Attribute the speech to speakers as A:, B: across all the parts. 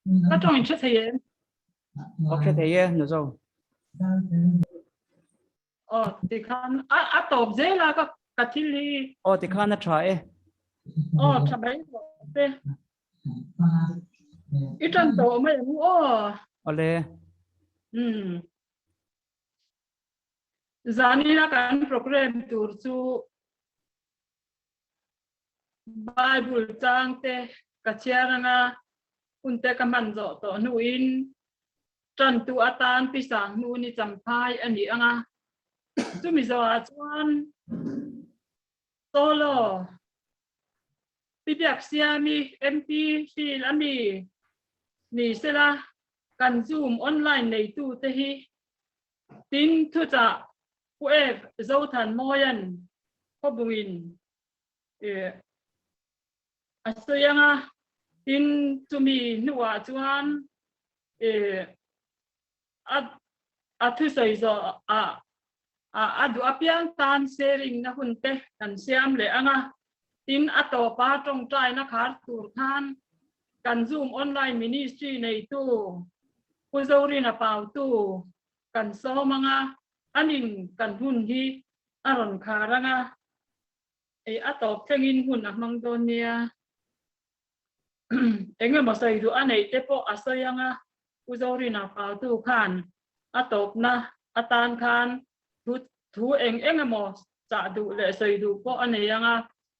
A: nó trong chết thầy em
B: ok thầy nữa rồi
A: thì khăn tộp dễ là các thi li
B: thì khăn nó try
A: chả bấy thế ít trong tổ mấy
B: ole
A: zani là cái program tour chu Bible trang te kachia nga unte kaman zo to nuin tran tu atan pisang nu ni champai ani anga chu mi zo chuan solo pipiak siami mp fil ami ni sela kan zoom online nei tu te hi tin thu cha ku e zo than moyan ko buin asayanga tin tumi nuwa chuan thu sei zo adu apiang tan sharing na hunte kan siam le anga tin atopa tong trai na khar tur khan kan zoom online ministry nei tu puzori na pau tu kan so manga anin kan hun hi aron kharanga atop thengin hun amang donia engel masai du anei tepo asayanga puzori na pau tu khan atop na atan khan thu engemo cha du le sei du po aneyanga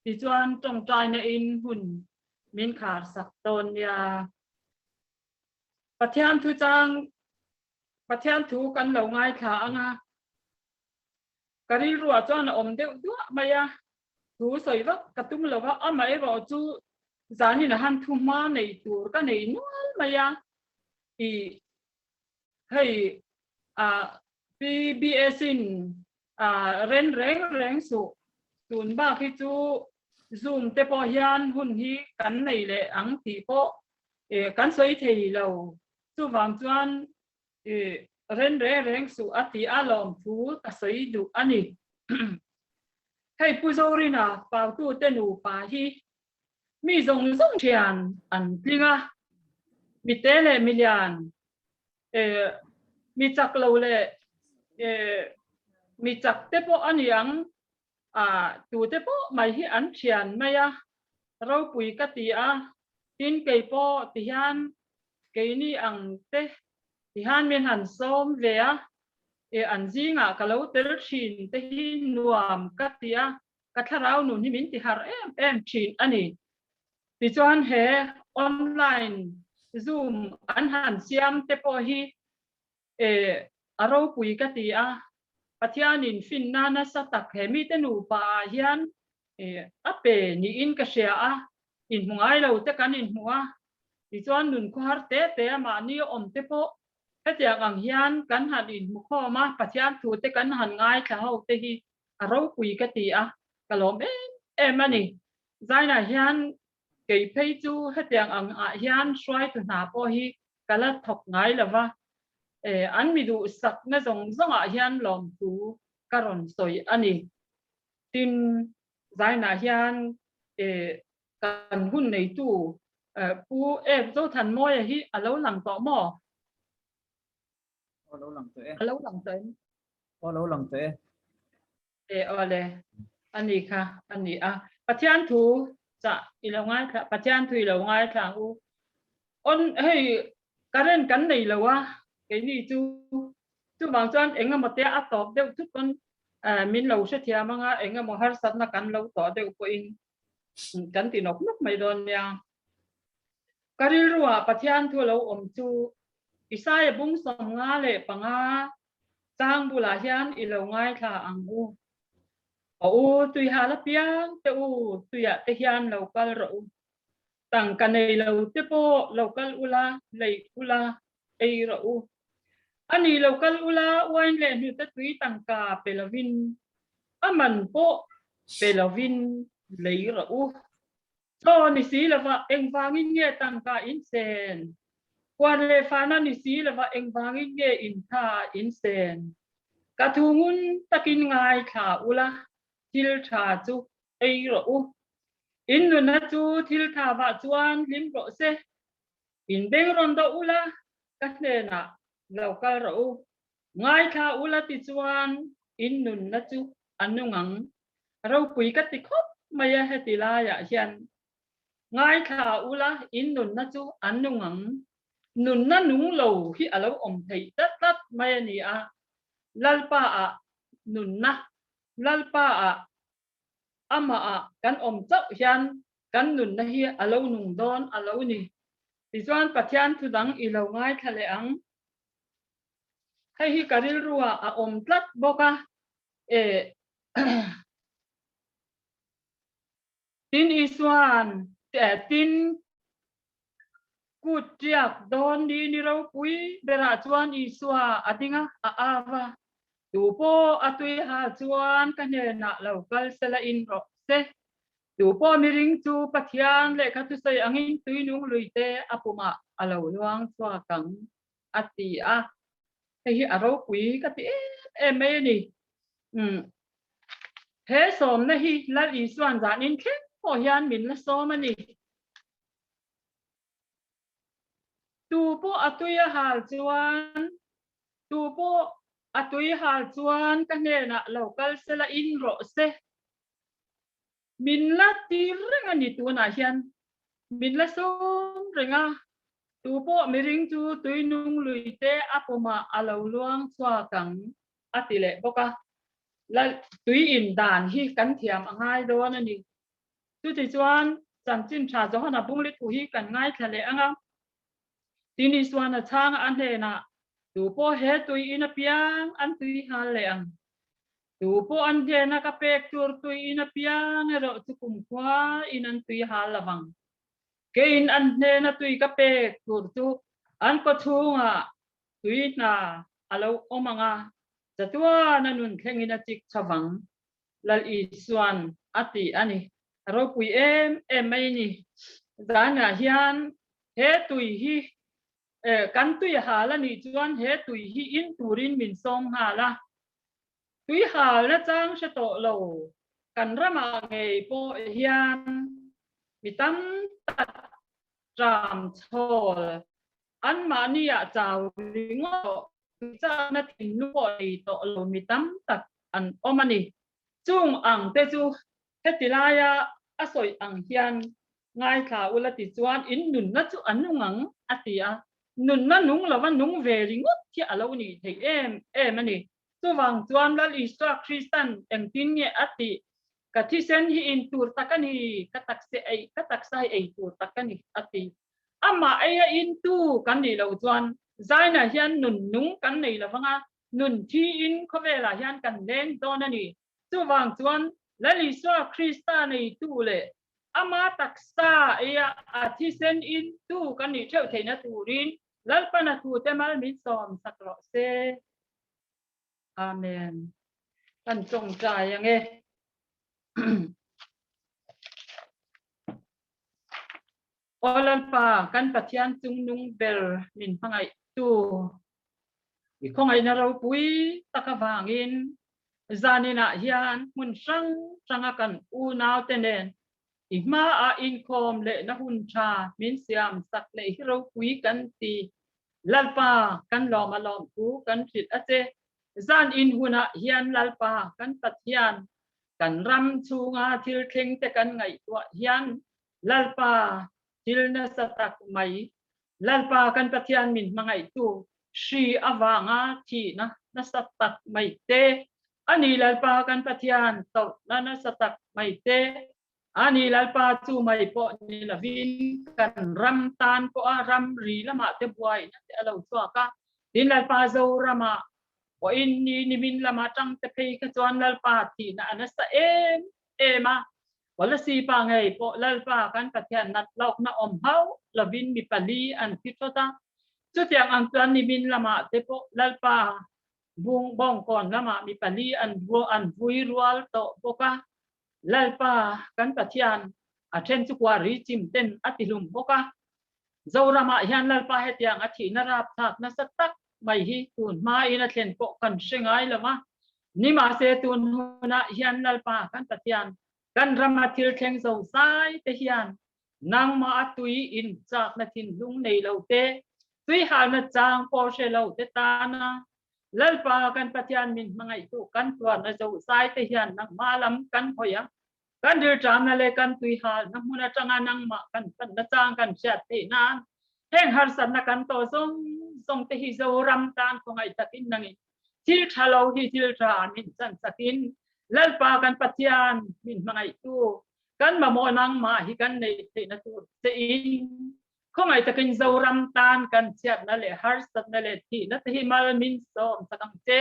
A: ti chuan tong trai na in hun min khar sak ton ya pathian thu chang pathian thu kan lo ngai kha anga kari ruwa chuan om deuh duah maya thu soi vak katum lo va amai ro chu zani na han thu ma nei tur ka nei nual maya i hei PBS in ren reng su tun ba khi chu zoom te po hian hun hi kan nei le ang ti po kan soi thei lo chu wang chuan ren reng su ati alom thu ka soi du ani hei puzori na pau tu te nu pa hi mi zong thian an tlinga mi te le mi lian mi chak lo le mi chak te po aniang tu te po mai hi an thian maya ro pui ka ti a tin kei po ti hian kei ni ang te ti han men han som ve a an zinga ka lo tel thin te hi nuam ka ti a ka tharau nu ni min ti har em thin ani ti chuan he online zoom an han siam te po hi aro pui ka ti a pathianin fin nana sa tak he mi te nu pa hian ape ni in ka sia a in mungai lo te kan in muwa ti chuan nun ko har te ma ni om te po hetiang ang hian kan han in mu kho ma pathian thu te kan han ngai tha ho te hi aro pui ka ti a kalom em ani zaina hian kei phei chu hetiang ang a hian swai tu na po hi kala thok ngai lawa an mi du sak na zong zonga hian lom tu karon soi ani tin zaina hian kan hun nei tu pu zo than moi hi alo lang to mo
B: alo lang te
A: ole ani kha ani pathian thu cha ilongai kha pathian thu ilongai kha u on hei karen kan nei lawa cái gì chú bằng cho anh em mà té áp tọt đều chút con min lâu sẽ thiam mà em mà har sát na kan lâu tọt đều có in kan tin nóc nóc mày đòn ya kari ruwa pathian thu lâu chú isai bung som nga le panga chang bula hian ilo ngai tha ang u tui hala piang te tui ya te hian local ro tang kanei lo te po local ula lei ula ei ro ani local ula wine le nu te tui tangka pelavin aman po pelavin lei ro so ni si lava engwangin nge tangka insen kwan le fana ni si lava engwangin nge intha insen kathungun takin ngai kha ula til tha chu ei ro in nu na chu til tha wa chuan lim ro se in beng ron do ula ka ne na local ro ngai kha ula ti chuan in nun na chu anungang ro pui ka ti khop maya heti la ya hian ngai kha ula in nun na chu anungang nun na nung lo hi alo om thei tat tat mai ni a lalpa a nun na lalpa a ama a kan om chau hian kan nun na hi alo nung don alo ni ti chuan pathian thu dang i lo ngai thale ang hei hi karil ruwa a om tlat boka e tin iswan tin kutiak don ni ro pui bera chuan iswa adinga a ava tu po atui ha chuan ka ne na local sela in ro se tu po miring chu pathian le kha tu sai angin tui nung luite apuma alo luang chwa kang ati a hei aro pui ka ti e me ni he som na hi la iswan zan in khen po hian min la som ani tu po atui hal chuan tu po atui hal chuan ka ne na local sela in ro se min la ti renga ni tu na hian min la som renga tu po miring chu tui nung luite apoma alo luang chwa kang atile boka la tui in dan hi kan thiam angai do na ni tu ti chuan chan chin tha zo hana bungli tu hi kan ngai thale anga tini swana chang an he na tu po he tui ina piang an tui hal le ang tu po an je na ka pek tur tui ina piang ro chu kum kwa in an tui hal lawang ke in an ne na tui ka pek tur chu an ko thunga tui na alo omanga chatua na nun thlengina chik chawang lal i swan ati ani ro pui em mai ni dana hian he tui hi kan tui hala ni chuan he tui hi in turin min som hala tui hal na chang se to lo kan rama ngei po hian mitam tat ram chol an mania chaw ringo cha na tin nu po i to lo mitam tat an omani chung ang te chu hetilaya asoi ang hian ngai kha ula ti chuan in nun na chu anungang atia nun na nung lawan nung ve ringot thi alo ni thei em ani chuwang chuan lal iswa Christian eng tin nge ati ka thi sen hi in tur takani katak se ai katak sai ai tur takani ati ama ai in tu kan ni lo chuan zaina hian nun nung kan nei lawanga nun thi in khowela hian kan len don ani chuwang chuan lal iswa Christian nei tu le ama taksa aya athi sen in tu kan ni theu theina turin lalpana tu temal min som sakro se amen kan chong cha yang e olalpa kan pathian chung nung bel min pangai tu i khongai na ro pui takawangin zanina hian mun sang sanga kan u naw tenen ima a income le na hun cha min siam sak le hiro pui kan ti lalpa kan lom alom ku kan thit ate zan in huna hian lalpa kan pathian kan ram chunga thil thleng te kan ngai wa hian lalpa thil na satak mai lalpa kan pathian min mangai tu shri awanga thi na satak mai te ani lalpa kan pathian to na satak mai te ani lalpa chu mai po ni lavin kan ram tan po a ram ri lama te buai na te alo chwa ka tin lalpa zo rama o in ni min lama tang te phei ka chuan lalpa thi na anasa ema wala si pa ngai po lalpa kan pathian nat lok na om hau lavin mi pali an kitota chu tiang ang chuan ni min lama te po lalpa bung bong kon lama mi pali an vui rual to boka lalpa kan pathian a then chu kwa ri chim ten atilum boka zorama hian lalpa hetiang a thi na rap thak na satak mai hi tun ma ina thlen po kan sengai lama ni ma se tun huna hian lalpa kan pathian kan rama thil thleng zo sai te hian nang ma tui in chak na thin lung nei lo te tui hal na chang por she lo te ta na lalpa kan pathian min mangai tu kan tua na zo sai te hian nang malam kan hoya kan dir tram na le kan tui hal na muna changa nang ma kan na chang kan chat te na heng har san na kan to song te hi zo ram tan ko ngai takin nangi thil thalo hi thil tra min chan sakin lalpa kan pathian min mangai tu kan ma mo nang ma hi kan nei te na tu te in không ai takin zo ram tan kan chat na le har sat na le thi na te mal min som sakang che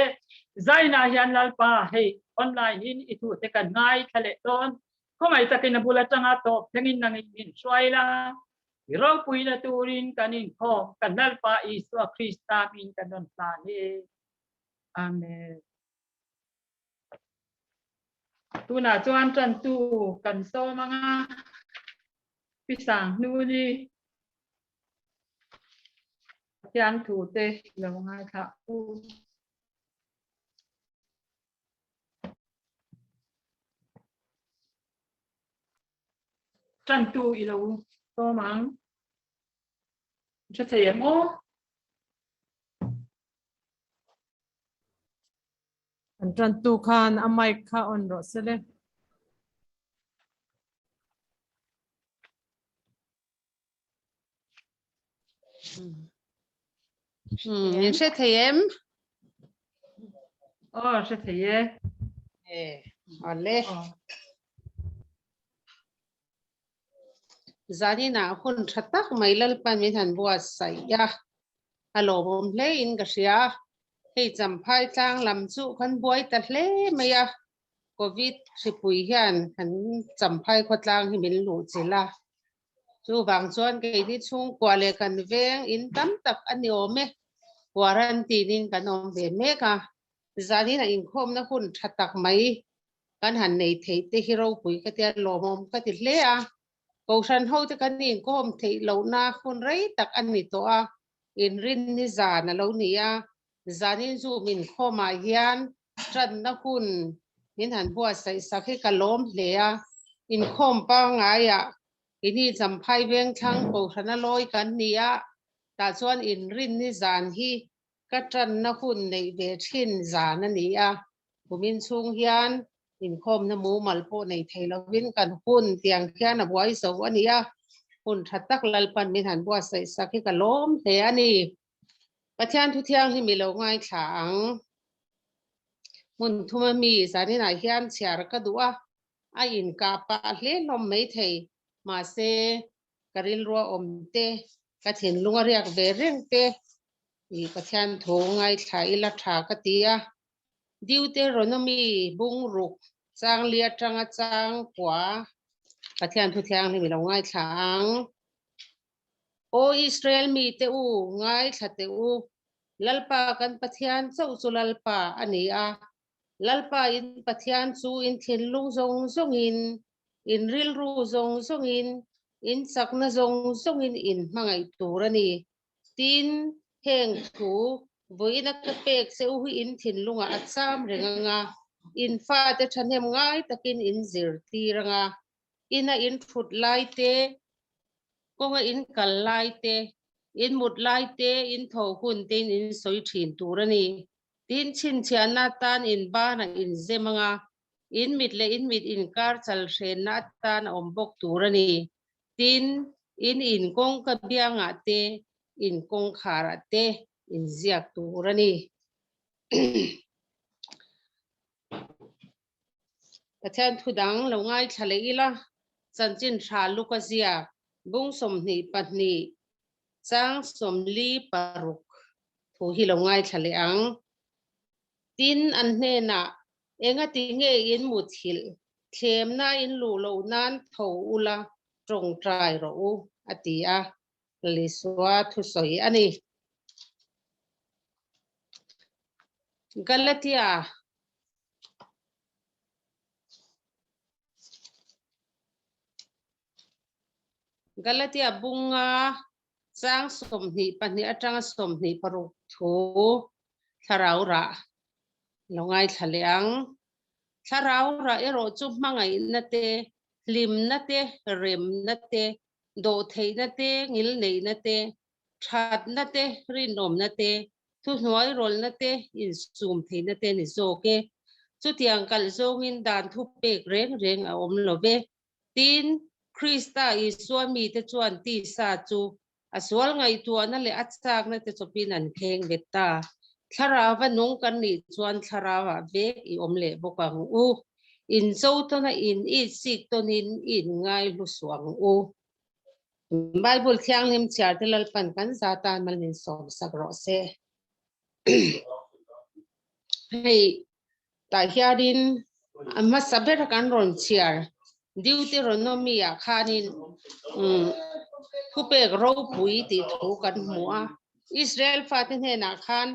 A: zaina hian lalpa hei online in itu te kan ngai thale ton không ai takin na bula changa to thengin nangin min swai la ro pui na turin kanin kho kan lalpa isu krista min kanon ta ni amen tu na chuan tran tu kan so manga pisang nu ni tiang thu te lo ngai tha u tran tu i lo so mang cho thầy mo
C: an tran tu khan amai kha on ro sele
D: Nhìn sẽ thấy em.
A: cho thầy
D: Oleh. Zani na hun chatak mailal pan min han buat saya. Hello bom le in kasia. Hei champai tlang lam chu khan buai ta hle maya. Covid sipui hian han champai khotlang hi min lu chila. Chu bang chuan ke ni chung kwa le kan veng in tam tak ani ome. Quarantine in kan om ve me ka. Zani na in khom na hun chatak mai. Kan han nei thei te hero pui ka tia lo mom ka ti hle a. Cầu san hậu thì cái nhìn có hôm thấy lâu na khôn rấy tắc ăn mì to à in rin ni già na lâu ni à già nên dù mình kho mà hiền trần na khôn nên hẳn bua say sắc cái cả lom lệ à in khom bao ngày à in đi chăm phai veng thang cầu san na lôi cái ni à ta chuan in rin ni già hi cái trần na khôn này về trên già na ni à của mình chung hiền in khom na mu mal po nei thela win kan hun tiang khian a buai so ania hun thatak lalpan min han bua sai sakhi ka lom he ani pathian thu thiang hi mi lo ngai thang mun thuma mi zani na hian chiar ka duwa a in ka pa hle lom mei thei ma se karil ro om te ka thin lunga riak ve reng te i pathian thu ngai thai la tha ka tia Deuteronomy bung ruk chang lia changa chang kwa pathian thu thiang ni mi lo ngai thang o Israel mi te u ngai tha te u lalpa kan pathian chau chu lalpa ani a lalpa in pathian chu in thin lung zong zong in ril ru zong zong in sakna zong zong in mangai turani tin heng thu voina ka pek se u in thin lunga acham renganga in fa te thanem ngai takin in zir ti ranga ina in thut lai te konga in kal lai te in mut lai te in tho hun te in soi thin turani tin chin chian na tan in ba na in zemanga in mit le in mit in kar chal shen na tan om bok turani tin in kong ka bianga te in kong khara te in ziak turani pathian thu dang lo ngai thale ila chanchin tha luka zia bung som ni patni chang som li paruk thu hi lo ngai thale ang tin an hne na enga ti nge in muthil thlem na in lu lo nan tho ula trong trai ro atia liswa thu soi ani Galatia Galatia bunga chang som ni pani atang som ni paruk thu tharau ra longai thaleang tharau ra ero chu mangai na te lim na te rem na te do thei na te ngil nei na te that na te rin om na te thu noi rol na te in sum thei na te ni zo ke chu tiang kal zong in dan thu pek reng reng a om lo ve tin Krista i swami te chuan ti sa chu aswal ngai tu na le achak na te chopin an kheng beta tharawa nong kan ni chuan tharawa ve i om le bokang u in zo to na in I sik to nin in ngai lu suang u Bible thiang lim chiar te lal pan kan zatan mal min som sagro se hei ta hiarin amma saber kan ron chiar Deuteronomy a khanin thupek ro pui ti thu kan hmu'a Israel fatin he na khan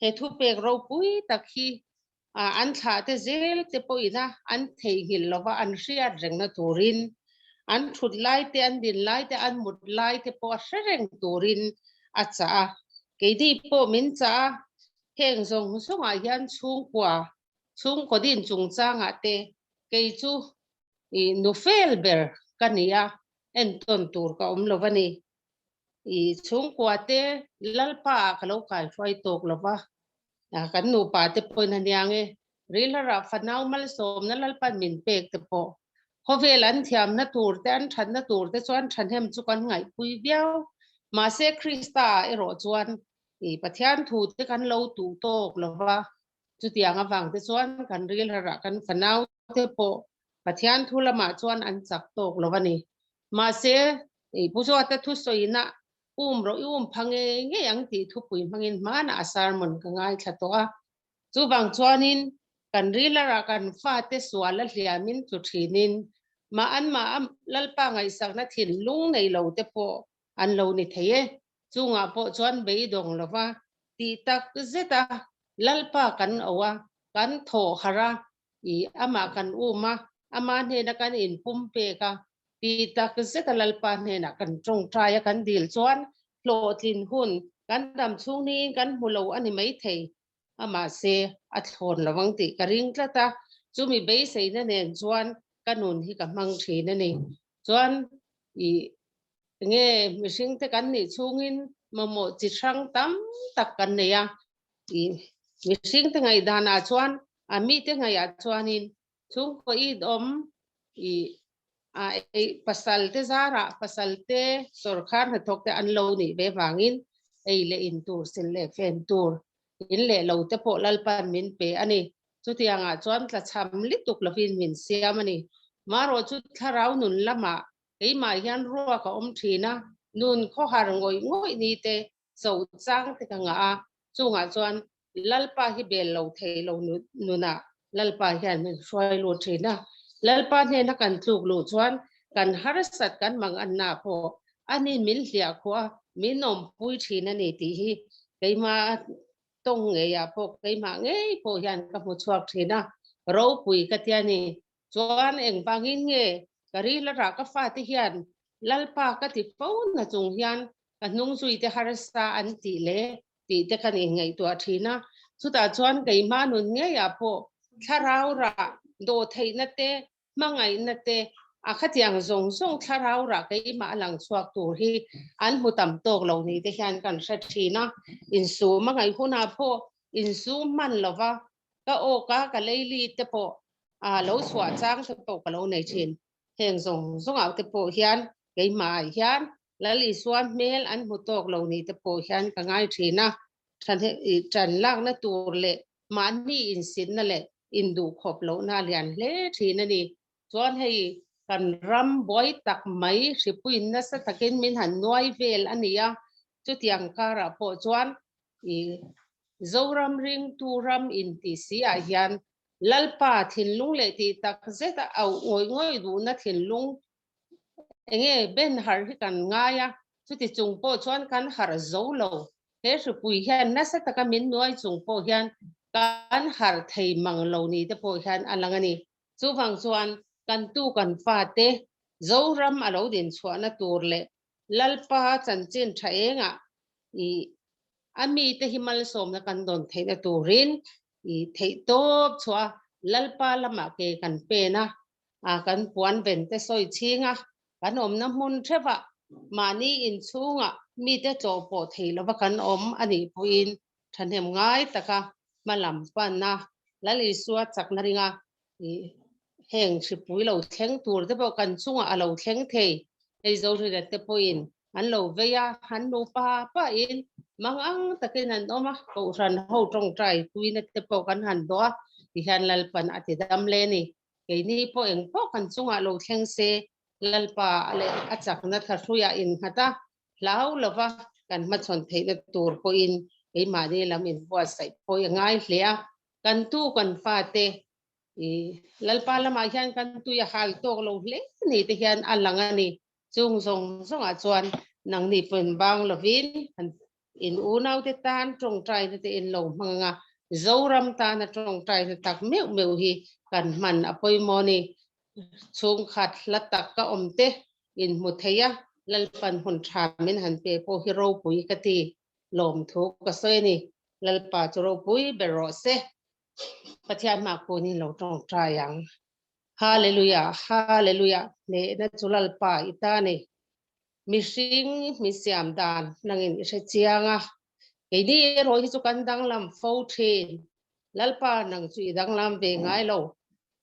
D: he thupek ro pui takhi an tha te zel te poina an thei hil lova an riat reng na turin an thut lai te an din lai te an mut lai te po reng turin acha ke di po min cha heng zong songa hian chung ko din chung changa te ke chu I nufel ber kania en ton tur ka lovani I chung kwa te lalpa kalau kai fai tok lova kan nu pa te pon haniange rilara fanau mal som na lalpan min pek te po hovelan thiam na tur te an than na tur te chuan than hem chu kan ngai pui biao ma se Krista ero chuan I pathian thu te kan lo tu tok lova chu tiang awang te chuan kan rilara kan fanau te po pathian thu lama chuan an chak tok lovani ma se puzo ta thu soina ro phange nge yang ti thu pui mangin mana asarmon ka ngai thatoa chu wang chuanin kan rilara kan fa te swala hliamin chu thinin ma am lalpa ngai sakna thin lung nei lo te po an lo ni theye chunga po chuan bei dong lova ti tak zeta lalpa kan awa kan tho khara I ama kan uma ama ne na kan in pumpe ka pi tak zeta lalpa ne na kan trong traya kan dil chuan lo thin hun kan dam chung ni kan mulo ani mai thei ama se athon lawang ti karing tlata chumi be sei na nen chuan kanun hi ka mang thi na ni chuan I nge mishing te kan ni chungin mamo chi thang tam tak kan ne ya I mishing te ngai dana chuan ami te ngai a chuanin chung ko I dom I pasal te zara pasal te sorkhan hathok te an lo ni be wangin ei le in tur sin le fen tur in le lo te po lalpan min pe ani chu tianga chuan tla cham lituk lovin min siam ani maro chu tharau nun lama ei ma hian ruwa ka thina nun kho har ngoi ni te so chang te ka nga chunga chuan lalpa hi bel lo thei lo nuna lalpa hian min hroi lo thina lalpa ne na kan tluk lu chuan kan harasat kan mang an na po ani min hlia khwa minom pui thina ni ti hi keima tong nge ya po keima nge po hian ka mu chuak thina ro pui ka tiani chuan eng bangin nge kari la ra ka fa ti hian lalpa ka ti po na chung hian ka nung zui te harasa an ti le ti te kan ngai to thina chuta chuan keima nun nge ya po tharau ra do thei na te mangai na te akhatiang zong zong tharau ra keima lang chuak tur hi an mutam tok lo ni te hian kan hra thina in su mangai huna po in su man lova ka o ka leili te po lo chwa chang te po ka lo nei thin heng zong zong au te po hian keima hian lali suan mel an mutok lo ni te po hian ka ngai thina tran lak na tur le mani in sin na le in du khop lo na lian le thina ni chuan hei kan ram boy tak mai ripuin na sa takin min han noi vel ania chu tiang kara po chuan zoram ring tu ram in ti si a hian lalpa thin lung le ti tak zeta au ngoi du na thin lung enge ben har hi kan nga ya chu ti chung po chuan kan har zo lo he ripui hian na sa taka min noi chung po hian kan har thei mang lo ni te po hian alangani chu wang chuan kan tu kan fa te zoram alo din chhuana tur le lalpa chanchin thaenga ami te himal som na kan don theina turin thei top chwa lalpa lama ke kan pe na kan puan ven te soi chinga kan om na mun thewa mani in chunga mi te cho po theilo va kan om ani puin thanem ngai taka malam pan na lali suat chak na ringa heng si pui lo thleng tur te po kan chunga alo thleng thei ei zo ri te poin an lo veya han no pa in mangang takin an oma ko ran ho tong trai puin te po kan han do ti han lal pan ati dam le ni ke ni po eng po kan chunga lo thleng se lalpa ale achak na tharuya in hata lau lova kan ma chon thei na tur po in ei ma ni lam in bo sai po ngai hlia kan tu kan fa te lalpa lama hian kan tu ya hal tok lo hle ni te hian alanga ni chung zong zong a chuan nang ni pen bang lovin in unau te tan trong trai te in lo manga zoram ta na trong trai te tak meu hi kan man apoi moni chung khat latak ka omte in mutheya lalpan hun thamin han pe po hero pui kati lom thu ka soini lalpa choro pui bero se pathian ma ko ni lo tong trayang hallelujah hallelujah ne na chulal pa itane mishing misiam dan nangin se chianga ini roi chu kan dang lam fo thin lalpa nang chu dang lam ve ngai lo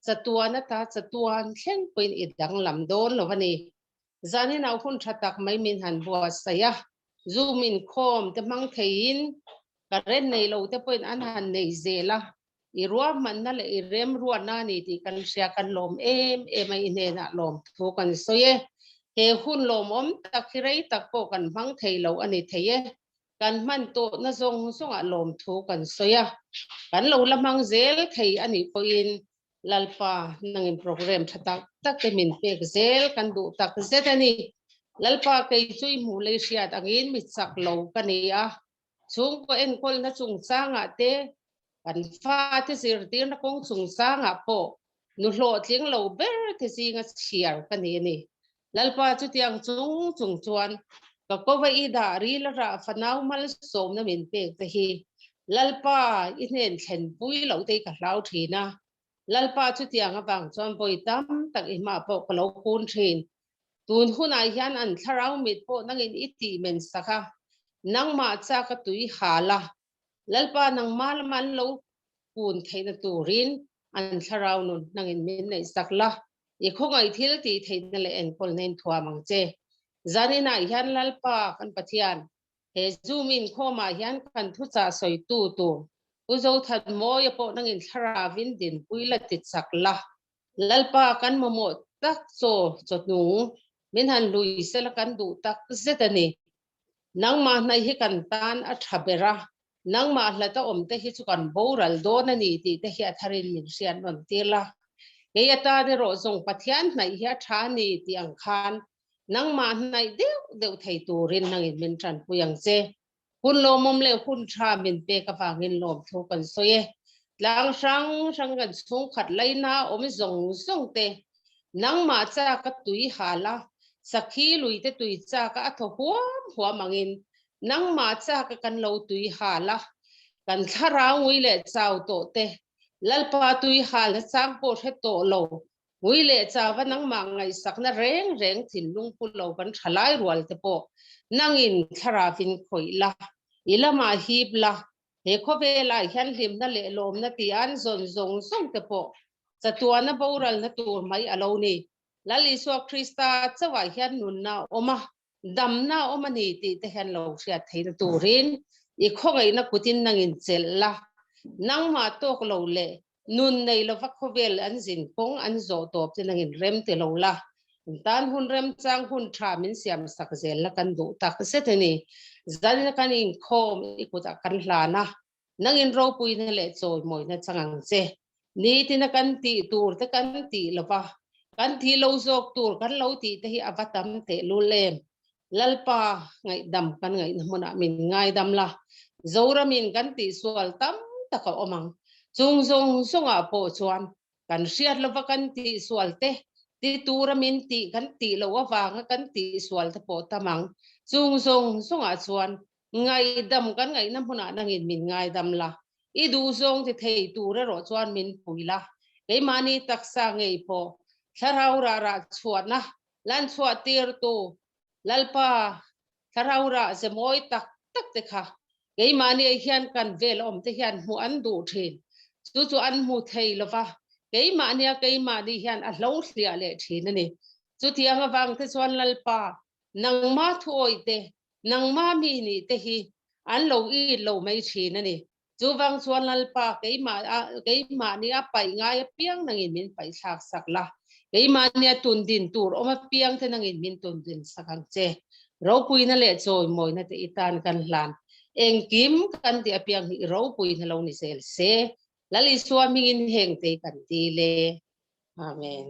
D: chatuana ta chatuan thleng poin i dang lam don lo wani zani nau hun thatak mai min han bua saya zoom in khom te mang thein ka ren nei lo te poin an han nei zela i ruam man na le i rem ruan na ni ti kan sia kan lom em ai ne na lom thu kan soye he hun lom om takhirei takpo kan mang thei lo ani theye kan man to na zong zonga lom thu kan soya kan lo lamang zel thei ani poin lalpa nangin program thatak tak te min pe zel kan du tak zetani lalpa kei chui malaysia angin mi chak lo kania chung ko en kol na chung changa te kan fa te sir tir na kong chung changa po nu hlo tling lo ber te singa chiar kani ni lalpa chu tiang chung chuan ka ko va i da ri la ra fanau mal som na min pe te hi lalpa i nen thlen pui lo te ka hlau thina lalpa chu tiang awang chuan boi tam tak i ma po ka lo kun thin tun hunai hian an tharau mit po nangin iti men saka nang ma cha ka tui hala lalpa nang mal man lo kun theina turin an tharau nun nangin min nei sakla i khongai thil ti theina le en kol nen thua mang che zanina hian lalpa kan pathian he zoomin khoma hian kan thu cha soi tu uzo that mo ya po nangin thara vin din puila ti chakla lalpa kan momo tak so chotnu min han lui sel kan du tak zetani nang ma nai hi kan tan a thabera nang ma hlata om te hi chu kan boral don ani ti te hi atharin min sian non tela he ata de ro zong pathian nai hi thani ti ang khan nang ma nai deu thei turin nangin min tran puyang che hun lo mom le hun tha min pe ka wangin lom thu kan soye lang sang kan chung khat laina om zong te nang ma cha ka tui hala sakhi lui te tui cha ka atho huam mangin nang ma cha ka kan lo tui hala kan thara ngui le chau to te lalpa tui hala chang po the to lo ngui le chawa nang ma ngai sakna reng thin lung pu lo kan thalai rual te po nangin thara vin khoila ilama hibla he khobe la hian lim na le lom na ti an zon zong song te po chatuana boral na tur mai alo ni lali so krista chawa hian nun na oma damna oma ni ti te hian lo sia theina turin i khongai na kutin nangin chella nang ma tok lo le nun nei lo va khovel an zin kong an zo top te nangin rem te lo la tan hun rem chang hun tha min siam sak zel la kan du tak seteni zan kan in khom ikuta kan hlana nangin ro pui na le choi moi na changang che ni tina kan ti tur te kan ti lova kan thi lo zok tur kan lo ti te hi avatam te lulem lalpa ngai dam kan ngai mona min ngai dam la zoramin kan ti sual tam taka omang chung zonga po chuan kan riat lova kan ti sual te ti turamin ti kan ti lo awanga kan ti sual te po tamang chung zonga chuan ngai dam kan ngai na mona nangin min ngai dam la i du zong te thei tura ro chuan min puila ke mani taksa ngei po tharau ra chuana lan chua tir tu lalpa tharaura zemoi tak tak te kha ei mani hian kan vel om te hian mu an du thin chu an mu thei lova ei mani hian a hlo hlia le thin ani chu tiang awang te chuan lalpa nangma thuoi te nangma mi ni te hi an lo I lo mai thin ani chu wang chuan lalpa ei mani a pai ngai piang nangin min pai thak sakla ei mani tun din tur oma piang te nangin min tun din sakang che ro puina le choi moi na te itan kan hlan eng kim kan ti apiang hi ro puina lo ni sel se lali swami in heng te kan ti le amen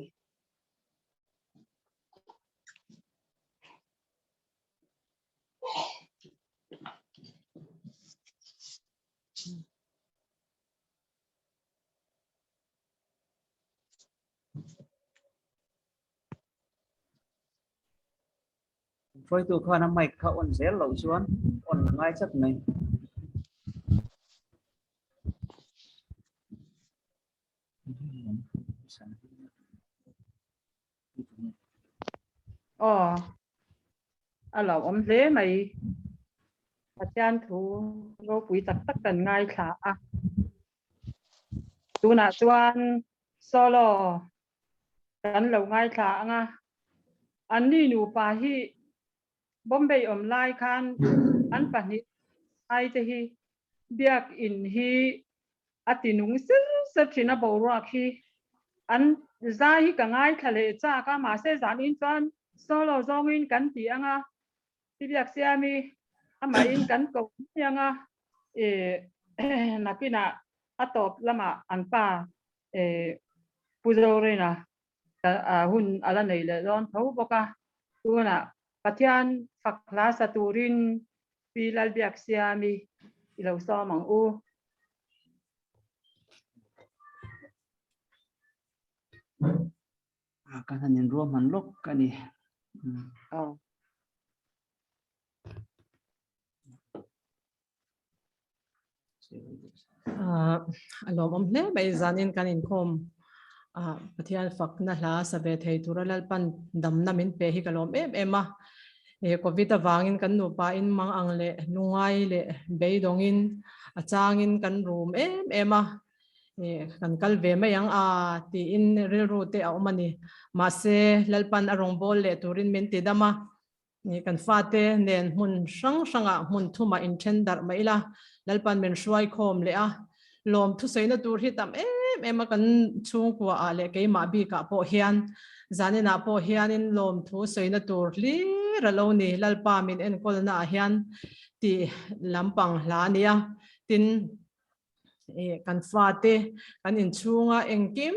B: phơi tụ khan am mai kha on zel lo chuan on ngai chắc này
A: alo om hle mai ajan thu ro pui tak tak kan ngai thla a tuna chuan solo kan lo ngai thla anga an ni nu pa hi Bombay om lai khan an pahnih ai te hi biak in hi atinung se thina borak hi an za hi ka ngai thale cha ka ma se zan in chuan solo zong in kan ti anga ti biak siami ama in kan ko anga nakina atop lama anpa puzorena hun ala nei le don tho boka tuna pathian fakla saturin pilal biak siami ilo so mang u
B: kan hanin rom han lok kani
C: alom om hle bai zanin kan in khom pathian fakna hla sabe thei turalal pan damna min pe hi kalom ema covid awangin kan nu pa in mang ang le nungai le beidongin achangin kan room ema kan kal ve mai ang ti in ril route a omani ma se lalpan arong bol le turin min ti dama ni kan fate nen mun sang mun thuma in tender maila lalpan men shwai khom le a lom thu seina tur hi tam ema kan chung kwa a le ke ma bi ka po hian zanina po hian in lom thu seina tur li ralo ni lalpa min en kolna hian ti lampang hla nia tin kan fate kan in chunga engkim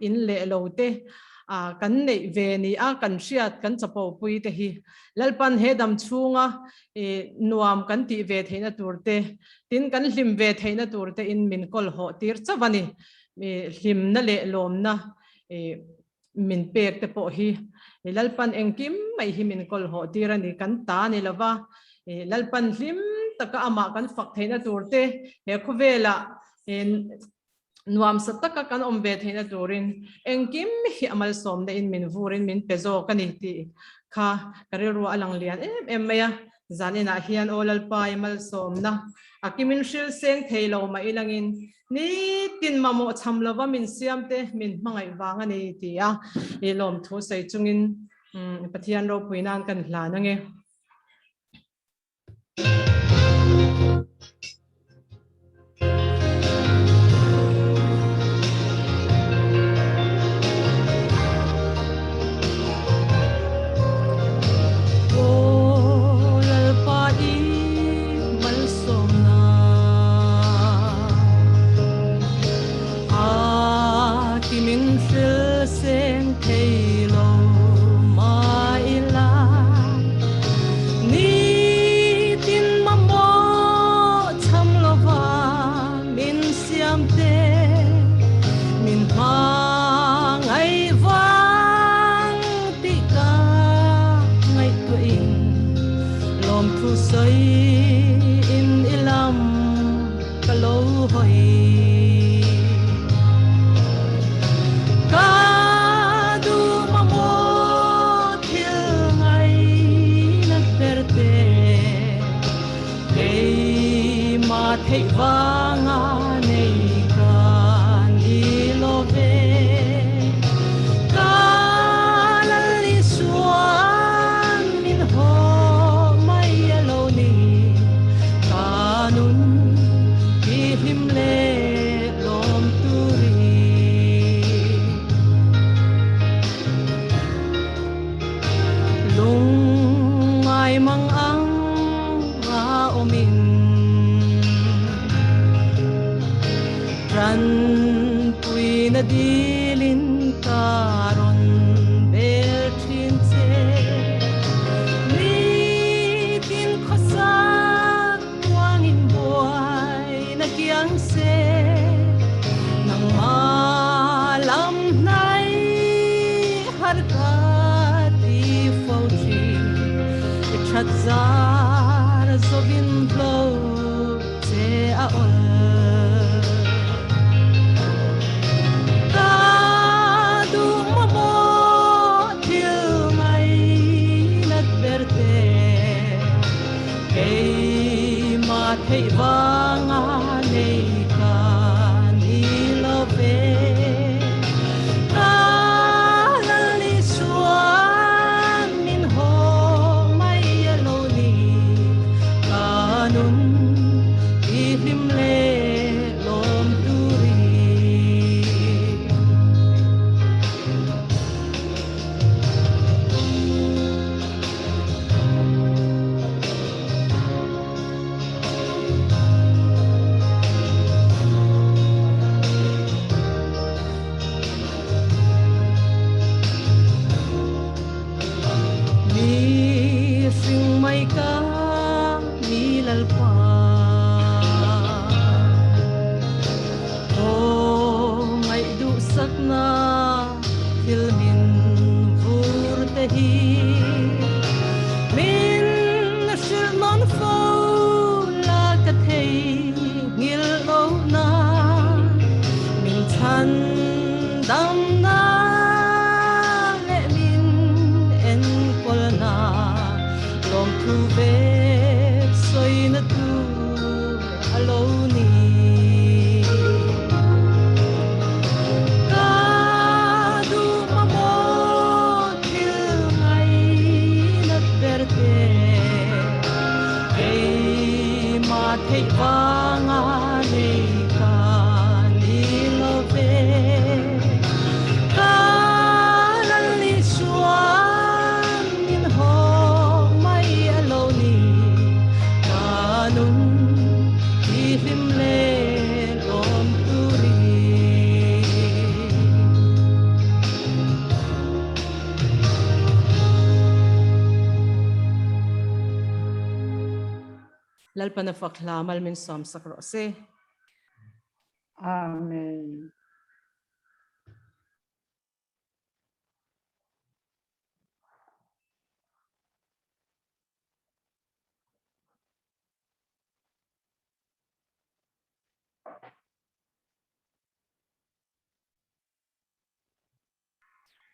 C: in le lote kan nei ve ni kan hriat kan chapo pui te hi lalpan he dam chunga nuam kan ti ve theina turte tin kan hlim ve theina turte in min kol ho tir chawani hlim na le lom na min pek te po hi lalpan engkim mai hi min kol ho tirani kan ta ni lawa lalpan hlim taka ama kan fak theina turte he khuvela nuam sataka kan ombe theina turin engkim hi amal som de in min vurin min pezo kani ti kha kariru alang lian em maya zanina hian olal pai mal som na akimin shil seng theilo ma ilangin ni tin mamo chamlova min siamte min mangai wanga ni ti a ilom thu sei chungin pathian ro puinan kan hla na nge thei vanga nei kan ilove kalali suan min ho mai aloni kanun ihim le lom turi lung ai mang ang nga omin ran pui na dilin karon bel thin che ni tin khasak wang in boy na kiang se nang malam nai har ka ti fauji chat zar zobin blow che a ol thei vanga nei kan ilove kalali suan min ho mai aloni kanun ihim le lom turi mai ka mi lalpa o mai du sakna filmin vur te hi min shil non fo la ka thei ngil lo na min than dam na le min en kol na lom thu ve soi na tu aloni ka du ma mo til ngai na perte ei ma thei vanga nei ka ni lo ve ka lali suan min ho mai aloni kanun ihim le lom turi lalpana fakla malmin som sakro se
A: Amen.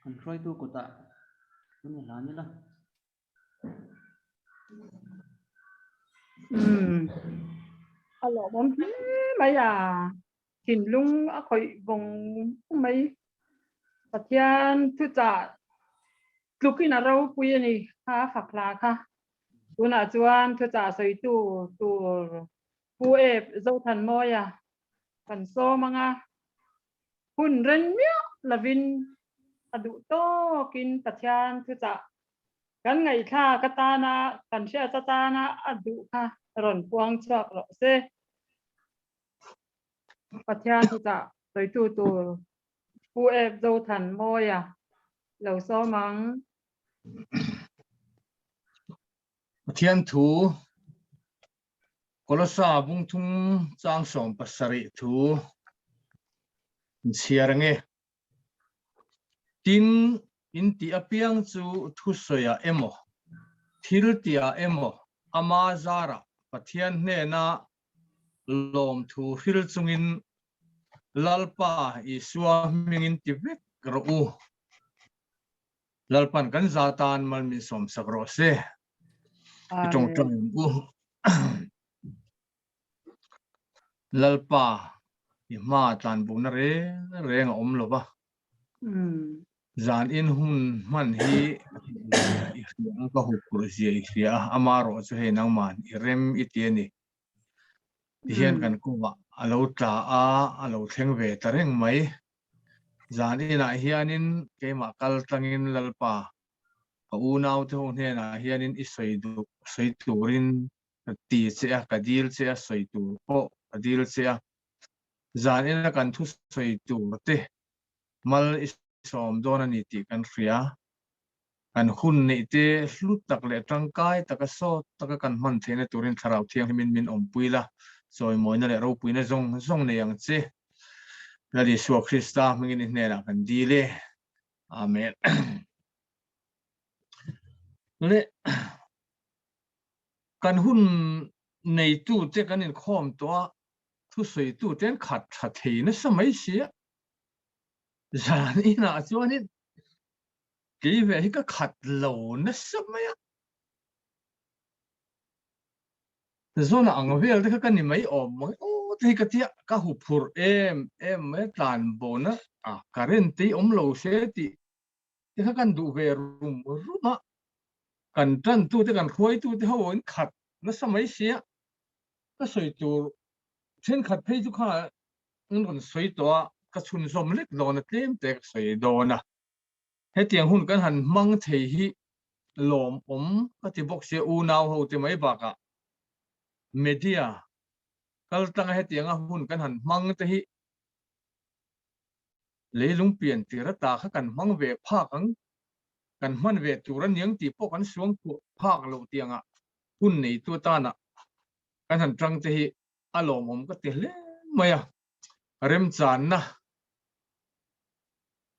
B: kan roi tu ko ta ni la ni la
A: Alo bom mai à thìn lung à khoi vong mai patian thu cha lukin a rau pui ani ha fakla kha tuna chuan thu cha soi tu pu e zo than moya kan so manga hun ren mia lavin adu to kin patian thu cha kan ngai kha katana kan sia tatana adu kha ron puang chak ro se patian thu cha soi tu pu e zo than moya lo so mang
E: Thian thu kolasa bung thung chang som pasari thu siarnge tin in ti apiang chu thu soya emo thil tia emo ama zara pathian hne na lom thu hil chungin lalpa i suwa mingin ti vek ro lalpan kan zatan malmin som sakro se trong trong u lalpa i ma tan bu na re nga om lo ba zan in hun man hi i riang ka hu kur zia i ria amaro chu he nang man i rem i ti ni hian kan ku wa alo ta alo thleng ve ta reng mai zan ina hianin keima kal tangin lalpa ka u nau te hon he na hianin i soi turin ti che a kadil che a soi tur po kadil che a zan ina kan thu soi tur te mal i som don ani ti kan ria kan hun nei te hlut tak le tangkai taka so taka kan man thena turin tharau thiang min om puila soi moina le ro puina zong ne yang che la di su krista mingin ne na kan dile amen le kan hun nei tu te kan in khom to thu soi tu ten khat tha theina samai sia zan ina chuanin ki ve hi ka khat lo na samaya zona ang vel te ka ni mai om o te ka tia ka hu phur em me tlan bona a karen ti om lo se ti te ka kan du ve ruma kan tan tu te kan khoi tu te hawin khat na samai sia ka soi tu chen khat phei chu kha ngon soi to ka chun som lek lo na tlem te soi do na he tiang hun kan han mang thei hi lom om ka ti bok se u naw ho te mai ba ka media kal tang he tiang a hun kan han mang te hi leilung pian ti ra ta kha kan mang ve pha kang kan man ve tu ran yang ti po kan suang pu phak lo tiang a hun nei tu ta na kan han tang te hi a lom om ka te le maya rem chan na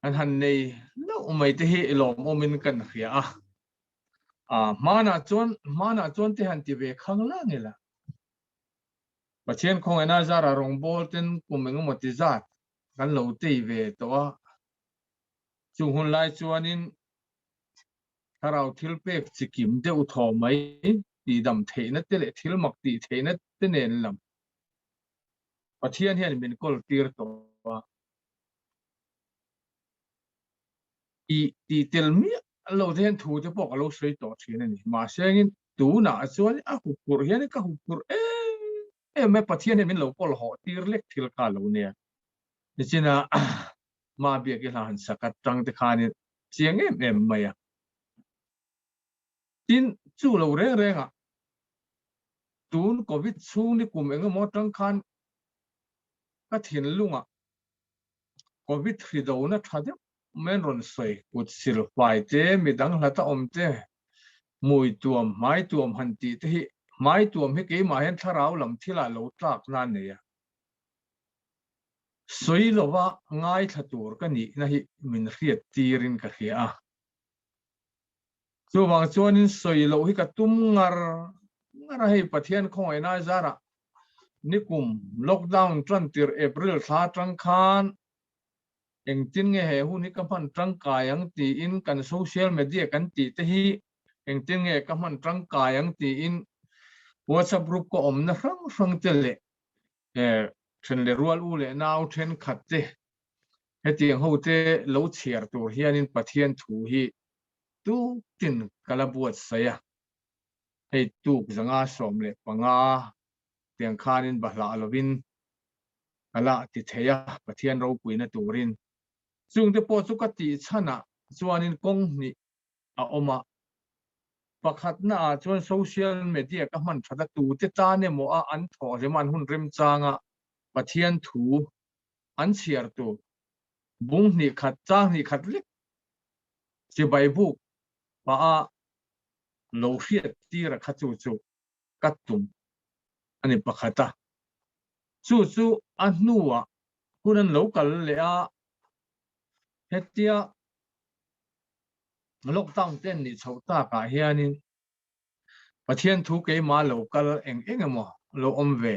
E: an han nei no mai te hi lom omin kan khia a mana chon te han ti ve khang la ngela pathian khong ana zara rong bol ten kumeng mo ti zat kan lo te ve to a chu hun lai chuanin tharau thil pek chikim te u tho mai ti dam theina te le thil mak ti theina te nen lam pathian hian min kol tir to i tel mi lo den thu te pok lo sei to thina ni ma sengin tu na chuan a hu pur hian ka hu pur me pathian min lo kol ho tir lek thil ka lo ne ni china ma bia ki han sakat tang te khani chiang em maya tin chu lo re nga tun covid chung ni kum eng mo tang khan ka thin lunga covid thri do na thade men ron soi kut sil pai te midang lata om te mui tuam mai tuam han ti te hi mai tuam hi ke ma hen tharau lam thila lo tak na ne ya soi lo wa ngai thatur ka ni na hi min riat tirin ka khia chu wang chuanin soi lo hi ka tum ngar hei pathian khong ena zara nikum lockdown tran tir april tha tang khan eng tin nge he hun hi ka man tang kayang ti in kan social media kan ti te hi eng tin nge ka man tang kayang ti in WhatsApp group ko om na rang te le chen le rual u le naw then khat te he tiang ho te lo chiar tur hianin pathian thu hi tu tin kalabuat saya hei tu zanga som le panga tiang khanin bahla lovin ala ti theya pathian ro puina turin chung te po chu ka ti chana chuanin kong ni a oma pakhat na chuan social media ka man thada tu te ta ne mo a an tho reman hun rem changa pathian thu an chiar tu bung ni khat chang ni khat lik chi bai bu pa a lo hiat ti ra kha chu katum ani pakhata chu a hnuwa hunan local le a hetia lockdown ten ni chhota ka hianin pathian thu ke ma local eng emo lo omve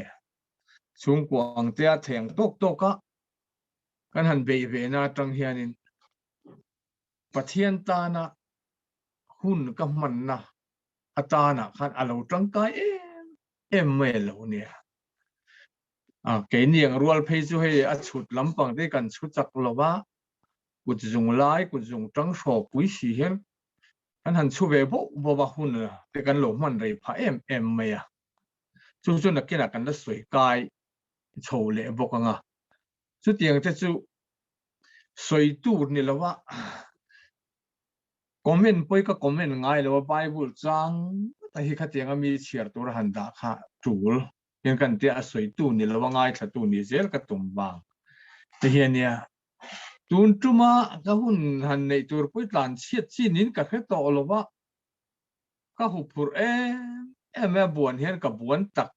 E: chung kwang te a theng tok ka kan han ve na tang hianin pathian ta na hun ka man na atana khan alo tang kai em me lo ne cái niềng ruột phê chú hay chút lắm bằng đây cần chút chặt lọ ba cụt dùng lái cụt dùng trắng sổ quý xì hiên anh hẳn chú về bộ bộ bà hun à để cần lỗ man rầy phá em mày à chú chú là kia là cần đất sưởi cay chầu lệ bộ càng à chú tiền thế chú sưởi tu này là ba comment bôi cái comment ngay là Bible trang tại khi khách tiếng mi chia tu ra hành đã khá chủ hiện cần tia sưởi tu này là ngay thật tu này dễ cái tung bang thì hiện nha tuôn truma cái hun hành này tu bôi lan chiết chi nín cái hết to là ba cái hộp phur em buồn hiện cái buồn tắc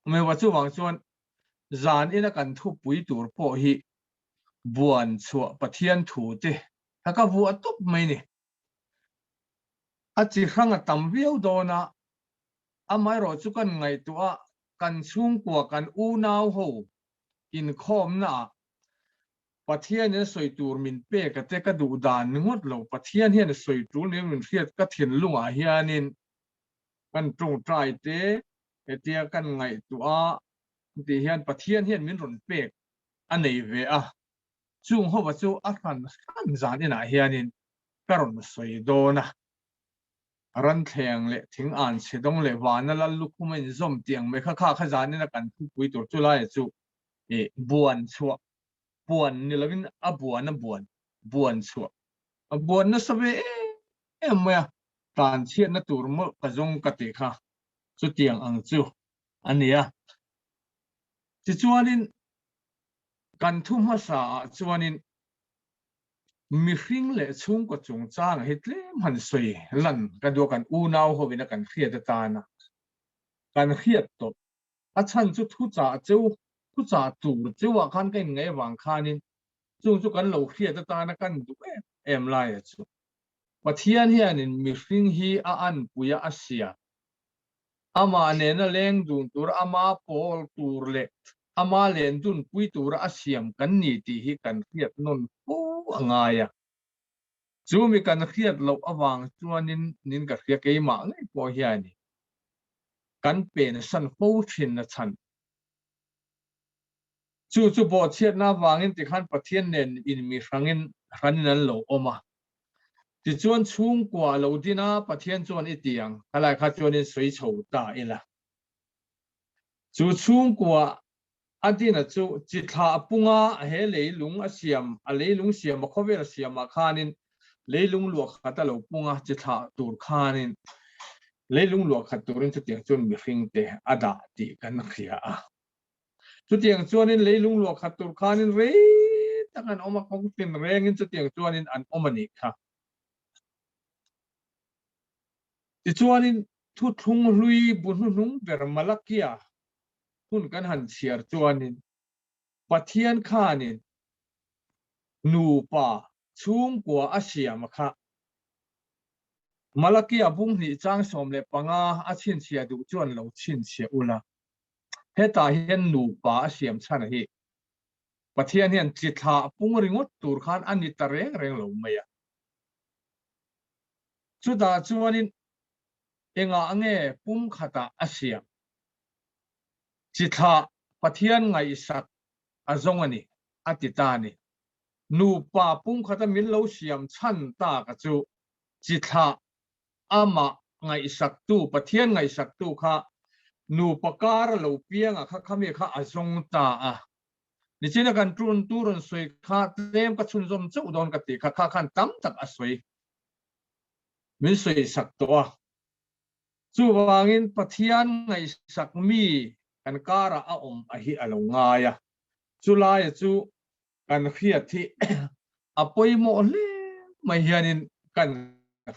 E: mấy vật chú vàng chuan dàn in cái thu bụi tu po hi buồn chua bắt thiên thủ thế cái vụ tốt mấy nè chỉ khăng tầm viêu đó na mai rồi chú cần ngày tua cần chung của cần u nào hồ in khom na bắt thiên nên soi tour mình pe cái cái đủ đàn ngót lâu bắt thiên hiện soi tour nên mình phiệt cái thiên lung à hiền nên cần trồng trái thế cái tia cần ngày tua thì hiện bắt thiên hiện mình run pe anh này về chung hồ bắt chú ăn dàn đi na hiền nên cái run soi đó na rắn thèn lệ thính an sẽ đông lệ ván là lúc mình zoom tiếng mấy khá giá nên là cần thu quý tổ cho lại chú buồn chua buồn như là mình buồn chua buồn nó sao vậy em mà tàn chiết nó tụt mất cái giống cái gì khác chú tiếng ăn chú anh ấy chỉ chú anh cần thu mà sao chú anh mi hring le chung ko chung chang hết le man soi lan kan do kan u nau ho vina kan khiat ta na kan khiat to chan chu thu cha tu chu wa khan kai ngai wang khanin chung chu kan lo khiat ta na kan du em lai chu pathian hianin mi hring hi an puya asia ama ne na leng dun tur ama pol tur le ama len dun pui tur asiam kan ni ti hi kan khiat non angaya chú mi kan khiat lo awang chuanin nin ka khia ke ma ngai po hiani kan pen san po thin na chan chu bo chiat na wangin ti khan pathian nen in mi rangin ranin lo oma ti chuan chung kwa lo dina pathian chuan itiang halai kha chuanin soi chho ta ila chu chung kwa adina chu chi tha punga he leilung asiam a leilung siam khovel siam khanin leilung luak khata lo punga chi tha tur khanin leilung luak khat turin chu tiang chun mi hring te ada ti kan khia chu tiang chuanin leilung luak khat tur khanin re takan oma kong tin rengin chu tiang chuanin an omani kha ti chuanin thu thung hlui bun hnung ber malakia hun kan han chiar chuanin pathian khanin nu pa chung kwa asiam kha malakia bung ni chang som le panga a chin chia du chuan lo chin chia ula heta hian nu pa asiam chan hi pathian hian chi tha pung ringot tur khan ani tareng reng lo maya chu da chuanin enga ange pum khata asiam chi tha pathian ngai sak azongani atitani nu pa pum khata min lo siam chan ta ka chu chi tha ama ngai sak tu pathian ngai sak tu kha nu pakar lo pianga kha khami kha azong ta ni china kan trun turun soi kha tem ka chun zom chau don ka ti kha khan tam tak asoi min soi sak to chu wangin pathian ngai sak mi kan kara a hi alonga ya chulai chu kan khia thi apoi mo le mai hianin kan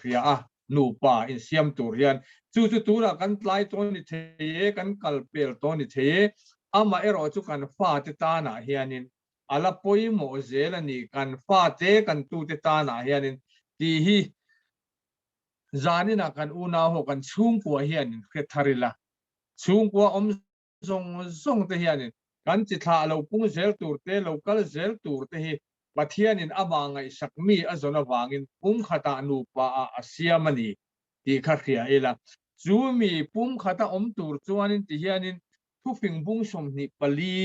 E: khia nu pa in siam turian chu tura kan tlai to ni the kan kalpel to ni the ama ero chu kan fa te ta na hianin ala poi mo zelani kan fa te kan tu te ta na hianin ti hi zanina kan una ho kan chung kwa hianin khetharila chung kwa zong te hianin kan chi tha lo pung zel tur te local zel tur te hi pathianin amangai sakmi azona wangin pum khata nu pa asiamani ti kha khia ela chumi pum khata tur chuanin ti hianin ทุกฟิงบุ้งสมนิปลี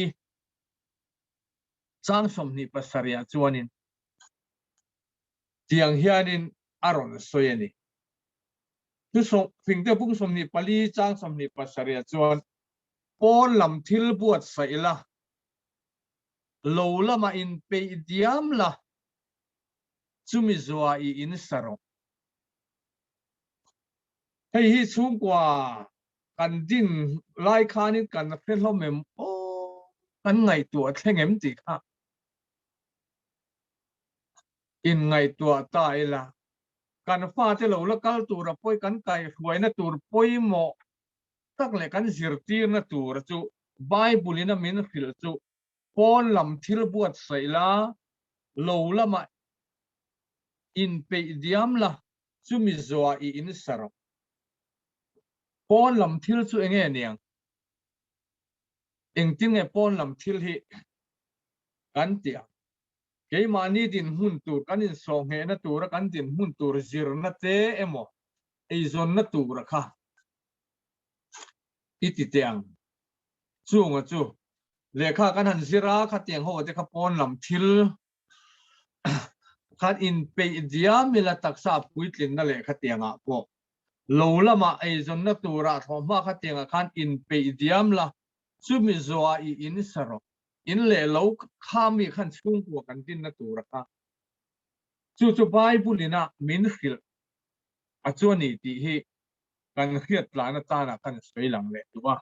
E: จ้างสมนิปัสริยจวนินเตียงเฮียนินอารมณ์สวยนี่ทุกสมฟิงเตบุ้งสมนิปลีจ้างสมนิปัสริยจวนปอนลำทิลบวชใส่ละโลละมาอินเปยเดียมละจุมิจวาอีอินสระให้ฮิชุ่มกว่ากันดินไล่ขานิกันเพื่อนเราเมมโอ้กันไงตัวแท่งเอ็มจีค่ะอินไงตัวตายละกันฟ้าที่เราละกัลตัวเราป่วยกันไก่หวยนะตัวป่วยหมอตั้งเลยกันสิรตีนะตัวจูไบเบิลนะมินฟิลจูปอนลำทิลบวชใส่ละโลละมาอินเปยเดียมละจุมิจวาอีอินสระปอนลำทิลจูเองเนี่ยเองจริงไอ้ปอนลำทิลฮีกันเตียเกี่ยมานี่ดินหุ่นตัวกันดินสองเห็นนะตัวระกันดินหุ่นตัวจิรนัตเตเอโมไอซอนนัตตัวระค่ะอิติเตียงจู่งะจู่เลขากันหันสิราขัดเตียงหัวจะขับปอนลำทิลขัดอินเปยเดียมิละตักษาปุยตินนั่นเลขัดเตียงอ่ะพวกโลละมาไอซอนนัตตัวระทอมมาขัดเตียงอ่ะขันอินเปยเดียมละจุมิจวาอีอินสระอินเล่เราข้ามีขั้นชุ่มกว่ากันดินนัตัวระค่ะจู่ๆไบเบิลนะมินฟิลอาจวนนี่ที่ให้กันเขียดหลานตานะกันสวยหลังเลยถูกป่ะ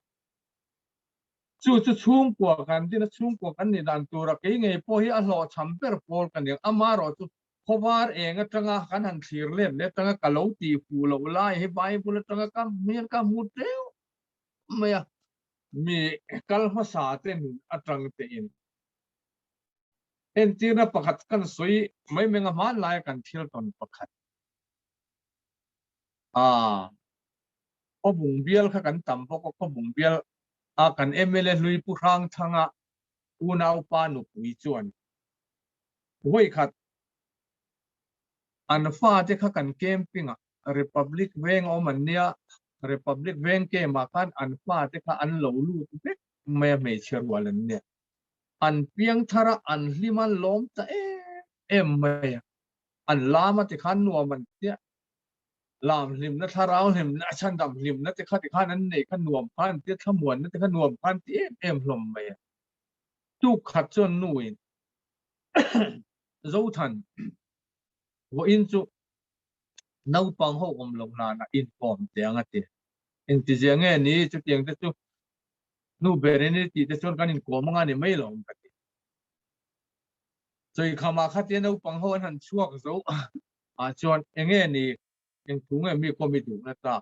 E: จู่ๆชุ่มกว่ากันดินชุ่มกว่ากันนี่ดันตัวระกี่ไงพอให้อัลลอฮ์ชัมเปอร์พอลกันอย่างอามารอจู่ขบาร์เองก็ตั้งกันหันสีเล่นเนี่ยตั้งกะโลตีฟูโลไล่ให้ไบเบิลตั้งกันมีกันมุดเดียวไม่อะมีกัลภาษาเต็นอัตรังเตอินเอ็นจีน่าประคัดกันสวยไม่เมงามันลายกันเที่ยวตอนประคัดก็บุงเบียลค่ะกันต่ำพวกก็บุงเบียลกันเอเมเลลุยผู้ร่างทั้งอุณาอุปานุปุยจวนห้วยขัดอันฟ้าที่ข้ากันเกมปิ้งRepublic เวงอมันเนี่ย Republic เวงเกมมากันอันฟ้าที่ข้าอันเหลาลู่ทุกไม่เชื่อวันเนี่ยอันเพียงทาระอันลิมันล้มแต่ไม่อันลามาที่ข้านัวมันเนี่ยลามลิมนะทาราลิมนะชันดำลิมนะที่ข้านั้นเนี่ยข้านัวพันที่ข้ามวนนะที่ข้านัวพันที่ลมไม่ทุกขัดจนนู่นรู้ทันว่าอินจูน้าปังเขาอมลงนานะอินฟอร์มเตียงอ่ะที่อินที่เจียงเงี้ยนี่จุดเตียงที่จูนู่เบรนี่ที่จนกันอินโกมังอันนี้ไม่ลงกันจอยขามาขัดเตียงน้าปังเขาหันช่วงสู้จนเงี้ยนี่ยังถุงเงี้ยมีความมีถุงนะตา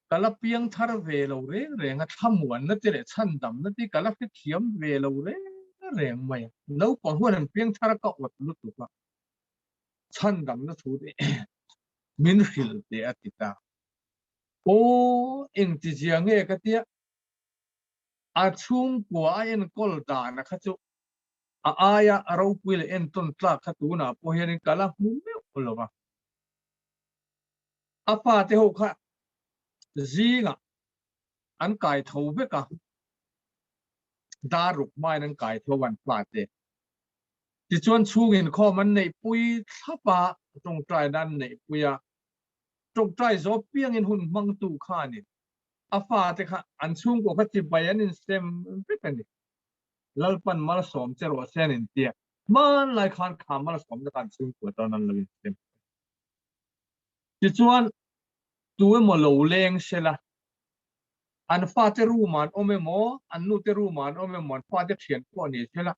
E: กัลเพียงทาร์เวลเอาเรื่องอ่ะทำวันนั่นที่เรื่องชันดำนั่นที่กัลที่เขียมเวลเอาเรื่องไม่น้าปังเขาหันเพียงทาร์ก็อดลุตุกะชันดำนั่นถูกมินฟิลเดียติตาโอ้เอ็งที่เจียงเงี้ยก็เดียอาชุ่มกว่าเอ็นกอลดานะครับจูอายะเราคุยเอ็นต้นตลาดขัดูนะพอเห็นกัลมุ่งไม่ออกหรอกอาป้าเที่ยวค่ะจีงอันไก่ทวีกะดารุกไม้นั่นไก่ทวันปลาเตที่ชวนชูเงินข้อมันในปุยทับปะตรงใจด้านในปุยตรงใจจบเพียงเงินหุ่นมังตูข้านี่อาฟ้าเตค่ะอันชุ่มกว่าจิบใบอันนี้เต็มไม่เป็นนี่ลัลปันมาลสมเจรวเซนินเตียมันไล่ขานขามาลสมจะการชุ่มกว่าตอนนั้นเลยเต็มที่ชวนตัวมันโลเลงเชล่ะอันฟ้าจะรู้มันโอเมโมอันนู้จะรู้มันโอเมโมฟ้าจะเขียนข้อนี้เชล่ะ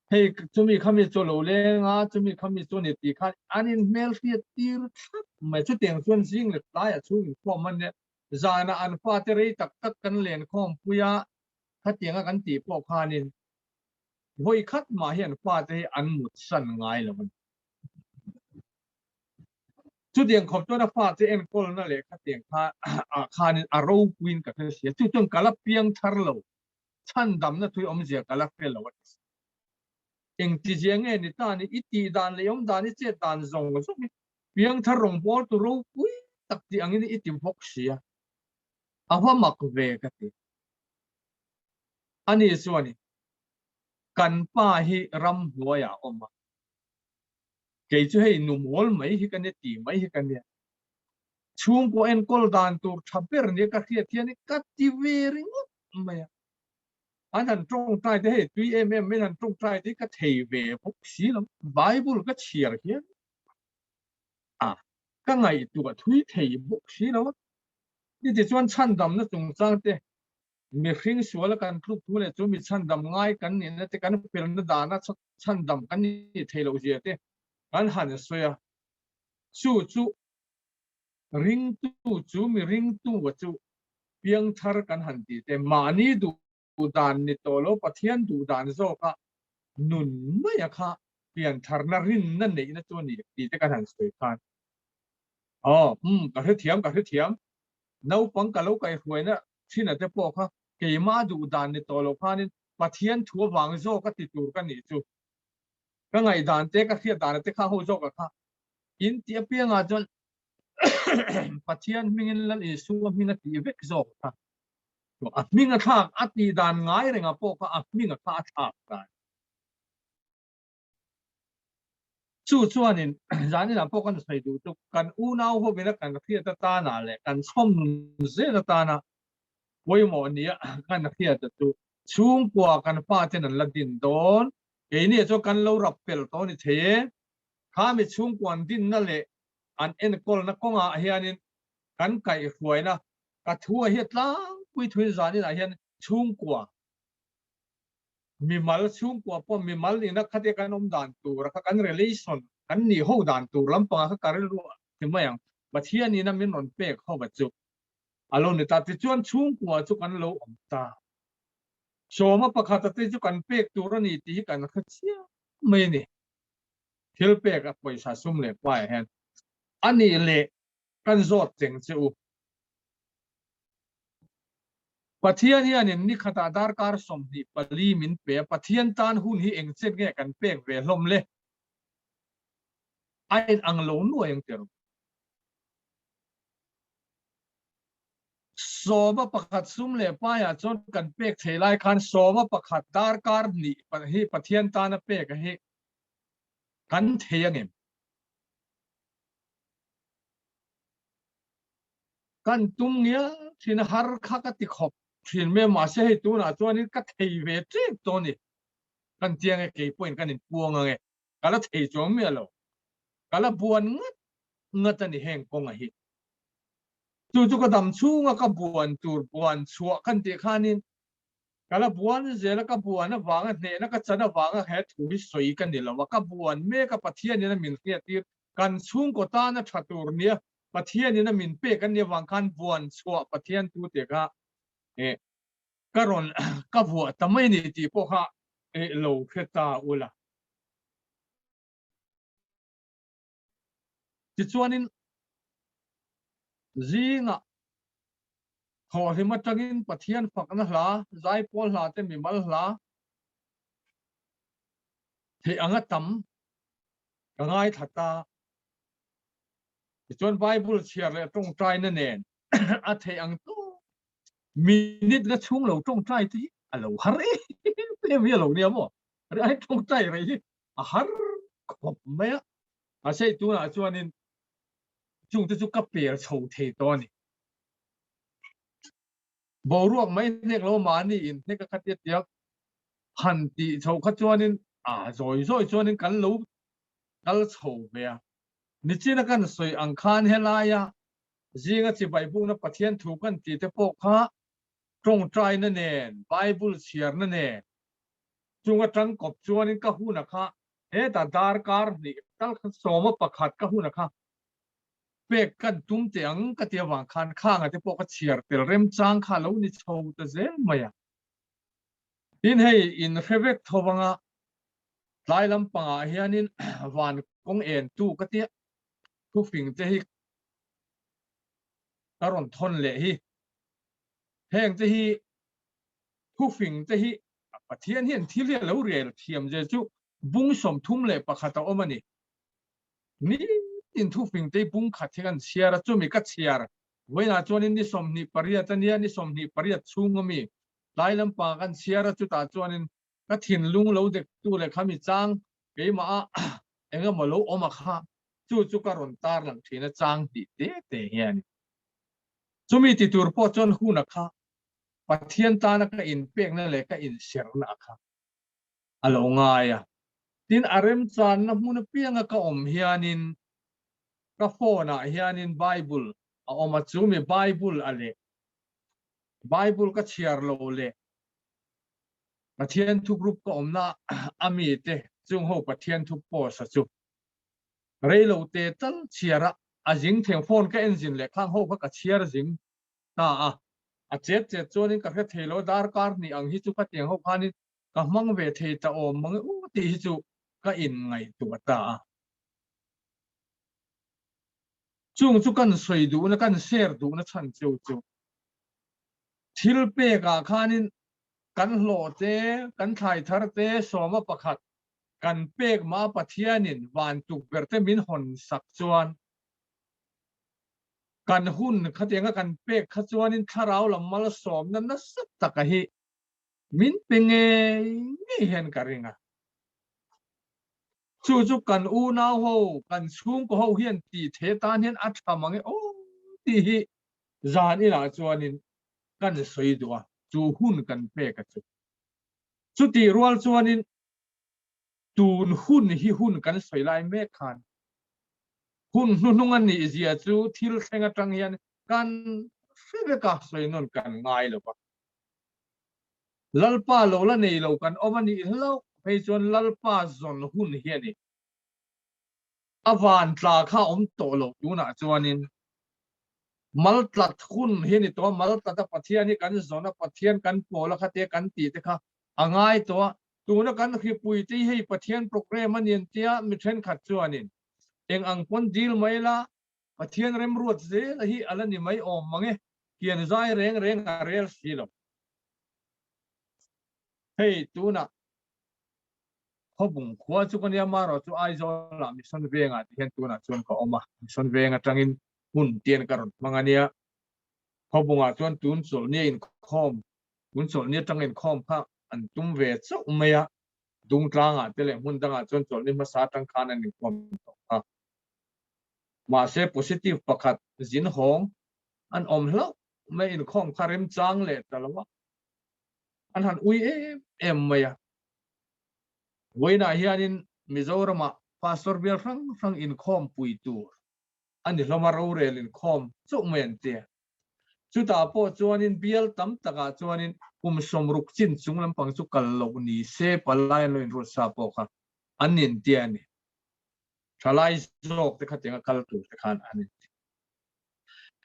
E: เฮ้ยจะมีคำมีโจโลเลงจะมีคำมีโจนิติค่ะอันนี้เมลฟีตีร์ไม่ชุดเตียงส่วนสิ่งเล็กน้อยชุ่มข้อมันเนี่ยจานะอันฟ้าจะรีตักกันเลียนข้อมปุยถ้าเตียงกันตีพวกข้านี่หวยคัดมาเห็นฟ้าจะอันหมดสั่นง่ายแล้วมันจุดเดียงขอบตัวฟ้าจะเอ็นโกลนั่นแหละข้าเตียงข้านี่อารมณ์วินกับเสียจุดจงกะลับเพียงทาร์โลชันดำนั่นทุยอมเสียกะลับเฟลวัดเองที่เจียงเงินนี่ตานี่อิตีดานเลยอมดานนี่เจดานซงก็สุดเพียงทารงบอลตัวรู้ปุ้ย ตักที่อันนี้อิติมพกเสียอาว่ามักเวกันติอันนี้ส่วนนี้กันป้าฮิรำหัวอย่าอมมาเกยจะให้หนุ่มวอลไม่ฮิกันเนี่ยตีไม่ฮิกันเนี่ยช่วงก็เอ็นกอลดานตัวทับเปอร์เนี่ยก็เทียนี่กัดที่เวริงไม่อันนั้นตรงใจที่ให้ตัวไม่นั้นตรงใจที่ก็เทเวพกสีแล้วไบเบิลก็เชียร์เฮียก็ไงตัวทุยเทพกสีแล้วนี่จะชวนชั้นดำนะตรงจังเตมีฟิงสวลกันทุกทุเลยจูมีชั้นดำง่ายกันเนี่ยนะแต่กันเป็นนัดดานะชั้นดำกันนี่เทโลเจียเตกันหันสวยจูริงจูมีริงตู้ว่าจูเพียงทาร์กันหันดีแต่มานี่ดูดานนี่โตโลปะเทียนดูดานโซกะนุนไม่อะค่ะเปลี่ยนทาร์นารินนั่นนี่นะตัวนี้ดีแต่กันหันสวยกันกับเทียมน้าปังกับลูกไก่หวยนะที่นั่นจะพอค่ะเกี่ยมาดูดานนี่โตโลพานี่ปะเทียนทัววางโซก็ติดตัวกันนี่จูก็ไงดานเตะก็เทียดานเตะข้าหูโซกะค่ะอินเตียเปียงอาจนปะเทียนมิงลันอิสุมิงตีเวกโซค่ะมิงทักอตีดานง่ายเลยง่ะพวกก็มิงทักกันส่วนนี้ร้านนี้นะพวกกันใส่ดูตุกันอูน่าพวกเป็นกันเทียตตาหนาแหละกันส้มเสียตาหนาวัยหมอนี้กันเทียตตุช่วงกว่ากันป้าเจนันละดินโดนไอ้นี่จะกันเรารับเปลตอนนี้เทข้ามีช่วงกว่าดินนั่นแหละอันเอ็นกอลนักกงอาเฮียนินกันไก่หวยนะกระทัวเฮ็ดล้างคุยทุยร้านนี้นะเฮียนช่วงกว่ามีมัลช่วงกว่าพอมีมัลนี่นะคัดกันดานตัวรักกันเรลิชันกันนี่หูดานตัวลำปางเขาการรู้ถึงไม่ยังบัดเทียนี่นะมีนนเป๊กเข้าบัดจุอารมณ์นี่ตัดที่ชวนช่วงกว่าจุกันโลอมตาโชว์มาประคาตัดที่จุกันเป๊กตัวนี่ตีกันเขาเชี่ยไม่นี่เที่ยวเป๊กกับไปสะสมเลยไปเห็นอันนี้เละกันโจทย์เจ๋งจูปะเทียนเนี่ยนี่ขตาดาร์การสมดีปลีมินเปะปะเทียนตานหุ่นที่เองเช็ดแก่กันเป๊กเวลมเลยไอ้อังโลนวยยังเจอสอบประคัดซุ่มเลยป้ายจนกันเป๊กเทไลคันสอบประคัดดาร์การนี่ปะเทียนตานเป๊กให้กันเทียงเองกันตุ้งเนี้ยที่นหารข้ากติขอบที่ไม่มาเสียให้ตัวน่ะตัวนี้ก็เทเวทีตัวนี้กันเตียงไอ้เกี่ยป่วยกันนี่ปวงไงกันละเทจงเมียเรากันละบวนเงตันนี่แห่งกงไอ้จู่ก็ดำชูงก็บวนจูบวนชัวกันตีข้านี่กันละบวนเจแล้วก็บวนนะวางเนี่ยนะก็จะนะวางแค่ถูกสวยกันนี่แหละว่าก็บวนเมฆปะเทียนนี่นะมินเทียตีกันชูงก็ตานะชัดตัวเนี่ยปะเทียนนี่นะมินเป๊กกันเนี่ยวางกันบวนชัวปะเทียนตัวเด็กก็รอนก็บัวแต่ไม่นี่ที่พวกเขาโลเคตาอุละที่ส่วนนี้จีน่ะขอให้มาจักินปะเทียนฝักนั่นละใจพอลละเต็มมีมัลละที่อังตั้มก็ง่ายถัดตาที่ส่วนไบเบิลเชียร์เลยตรงใจนั่นเองอาเทอังตู้มีนิดก็ช่วงเราตรงใจที่เราฮาร์เรื่องเราเนี่ยมั้งอะไรตรงใจอะไรที่ฮาร์ขบไม่อะใช่ตัวน่ะส่วนนี้จุงจะกับเปียโชว์เทตอนนี้บรวกไม่เรียกเรามานี่อินนี่ก็คัดเดียวหันตีโชว์คัดส่วนนี้ส่วนนี้กันรู้กันโชว์เบียนี่จีนักกันสวยอังคารเฮลายะจีก็จะไปบุกนับปะเทียนถูกกันตีแต่พวกเขาตรงใจนั่นเองไบเบิลเชียร์นั่นเองจุงก็จังกบจวนนี้ก็หูนะคะแต่ดาร์การนี่ตั้งสมประคัดก็หูนะคะเป๊กกันตุ้มเตียงก็เตียวางคันข้างแต่พวกเขาเชียร์แต่เริ่มจางข้าแล้วนี่โชว์แต่เจ้าไม่อะอินให้อินเฟเวกทวังอะหลายลำปางเฮียนินวันกงเอ็นตู้ก็เตียทุกสิ่งจะให้กระรอนทนเลยฮีแห่งจะฮีทุกสิ่งจะฮีปะเทียนเห็นที่เรียกแล้วเรียนเทียมจะจุบุ้งสมทุ่มเลยปะขัดเอามานี่ in thu phing te pung khat thian siara chu mi ka chiar voina chuanin ni somni pariat ania ni somni pariat chungami lailam pa kan siara chu ta chuanin ka thin lung lo dek tu le khami chang keima enga malo oma kha chu ka ron tar lang thina chang ti te hian chumi ti tur po chon hu na kha pathian ta na ka in pek na le ka in ser na kha alo ngaya tin arem chan na hmun pianga ka om hianin ka phone a hianin bible a oma chumi bible ale bible ka chiar lo le pathian thu group ka omna ami te chung ho pathian thu po sa chu reilo te tal chiara a jing theng phone ka engine le khang ho ka chiar jing ta a chet chonin ka kha thelo dar kar ni ang hi chu ka teng ho khani ka mang ve the ta om mang u ti hi chu ka in ngai tu ta chung chu kan soi du na kan share du na chan chu chu thil pe ka khanin kan hlo te kan thai thar te soma pakhat kan pek ma pathianin wan tuk berte min hon sak chuan kan hun khatenga kan pek kha chuanin tharau lamal som na na sat taka hi min penge nge hen karinga chu kan u na ho kan chung ko ho hian ti the tan hian athamange o ti hi zan ila chuanin kan soi duwa chu hun kan pek ka chu ti rual chuanin tun hun hi hun kan soi lai me khan hun nung an ni zia chu thil thenga tang hian kan febe ka soi non kan ngai lo ba lalpa lo la nei lo kan omani hello phei chon lalpa zon hun hian ni awan tla kha om to lo tuna chuanin mal tlat hun hian ni to mal tata pathian ni kan zona pathian kan pola khate kan ti te kha angai to tuna kan khi pui ti hei pathian program an yen tia mi then khat chuanin eng ang pon deal mai la pathian rem ruat ze la hi alani mai om mange kian zai reng a rel silo hei tuna hobung khwa chu kan ya maro chu ai zo la mi son venga hian tuna chon ko oma son venga tangin hun tien karon mangania hobunga chon tun chol ni in khom tun chol ni tangin khom kha an tum ve chau meya dung tlanga tele mun danga chon chol ni ma sa tang khan an khom to ma se positive pakhat zin hong an om hlo me in khom kharem chang le talawa an han ui em meya voina hianin mizorama pastor bial frang in khom pui tu ani hloma ro rel in khom chu men te chu ta po chuanin bial tam taka chuanin som ruk chin chunglam pang chu kal lo ni se palai lo in ro sa po kha anin te ani thalai zok te khatenga kal tu te khan ani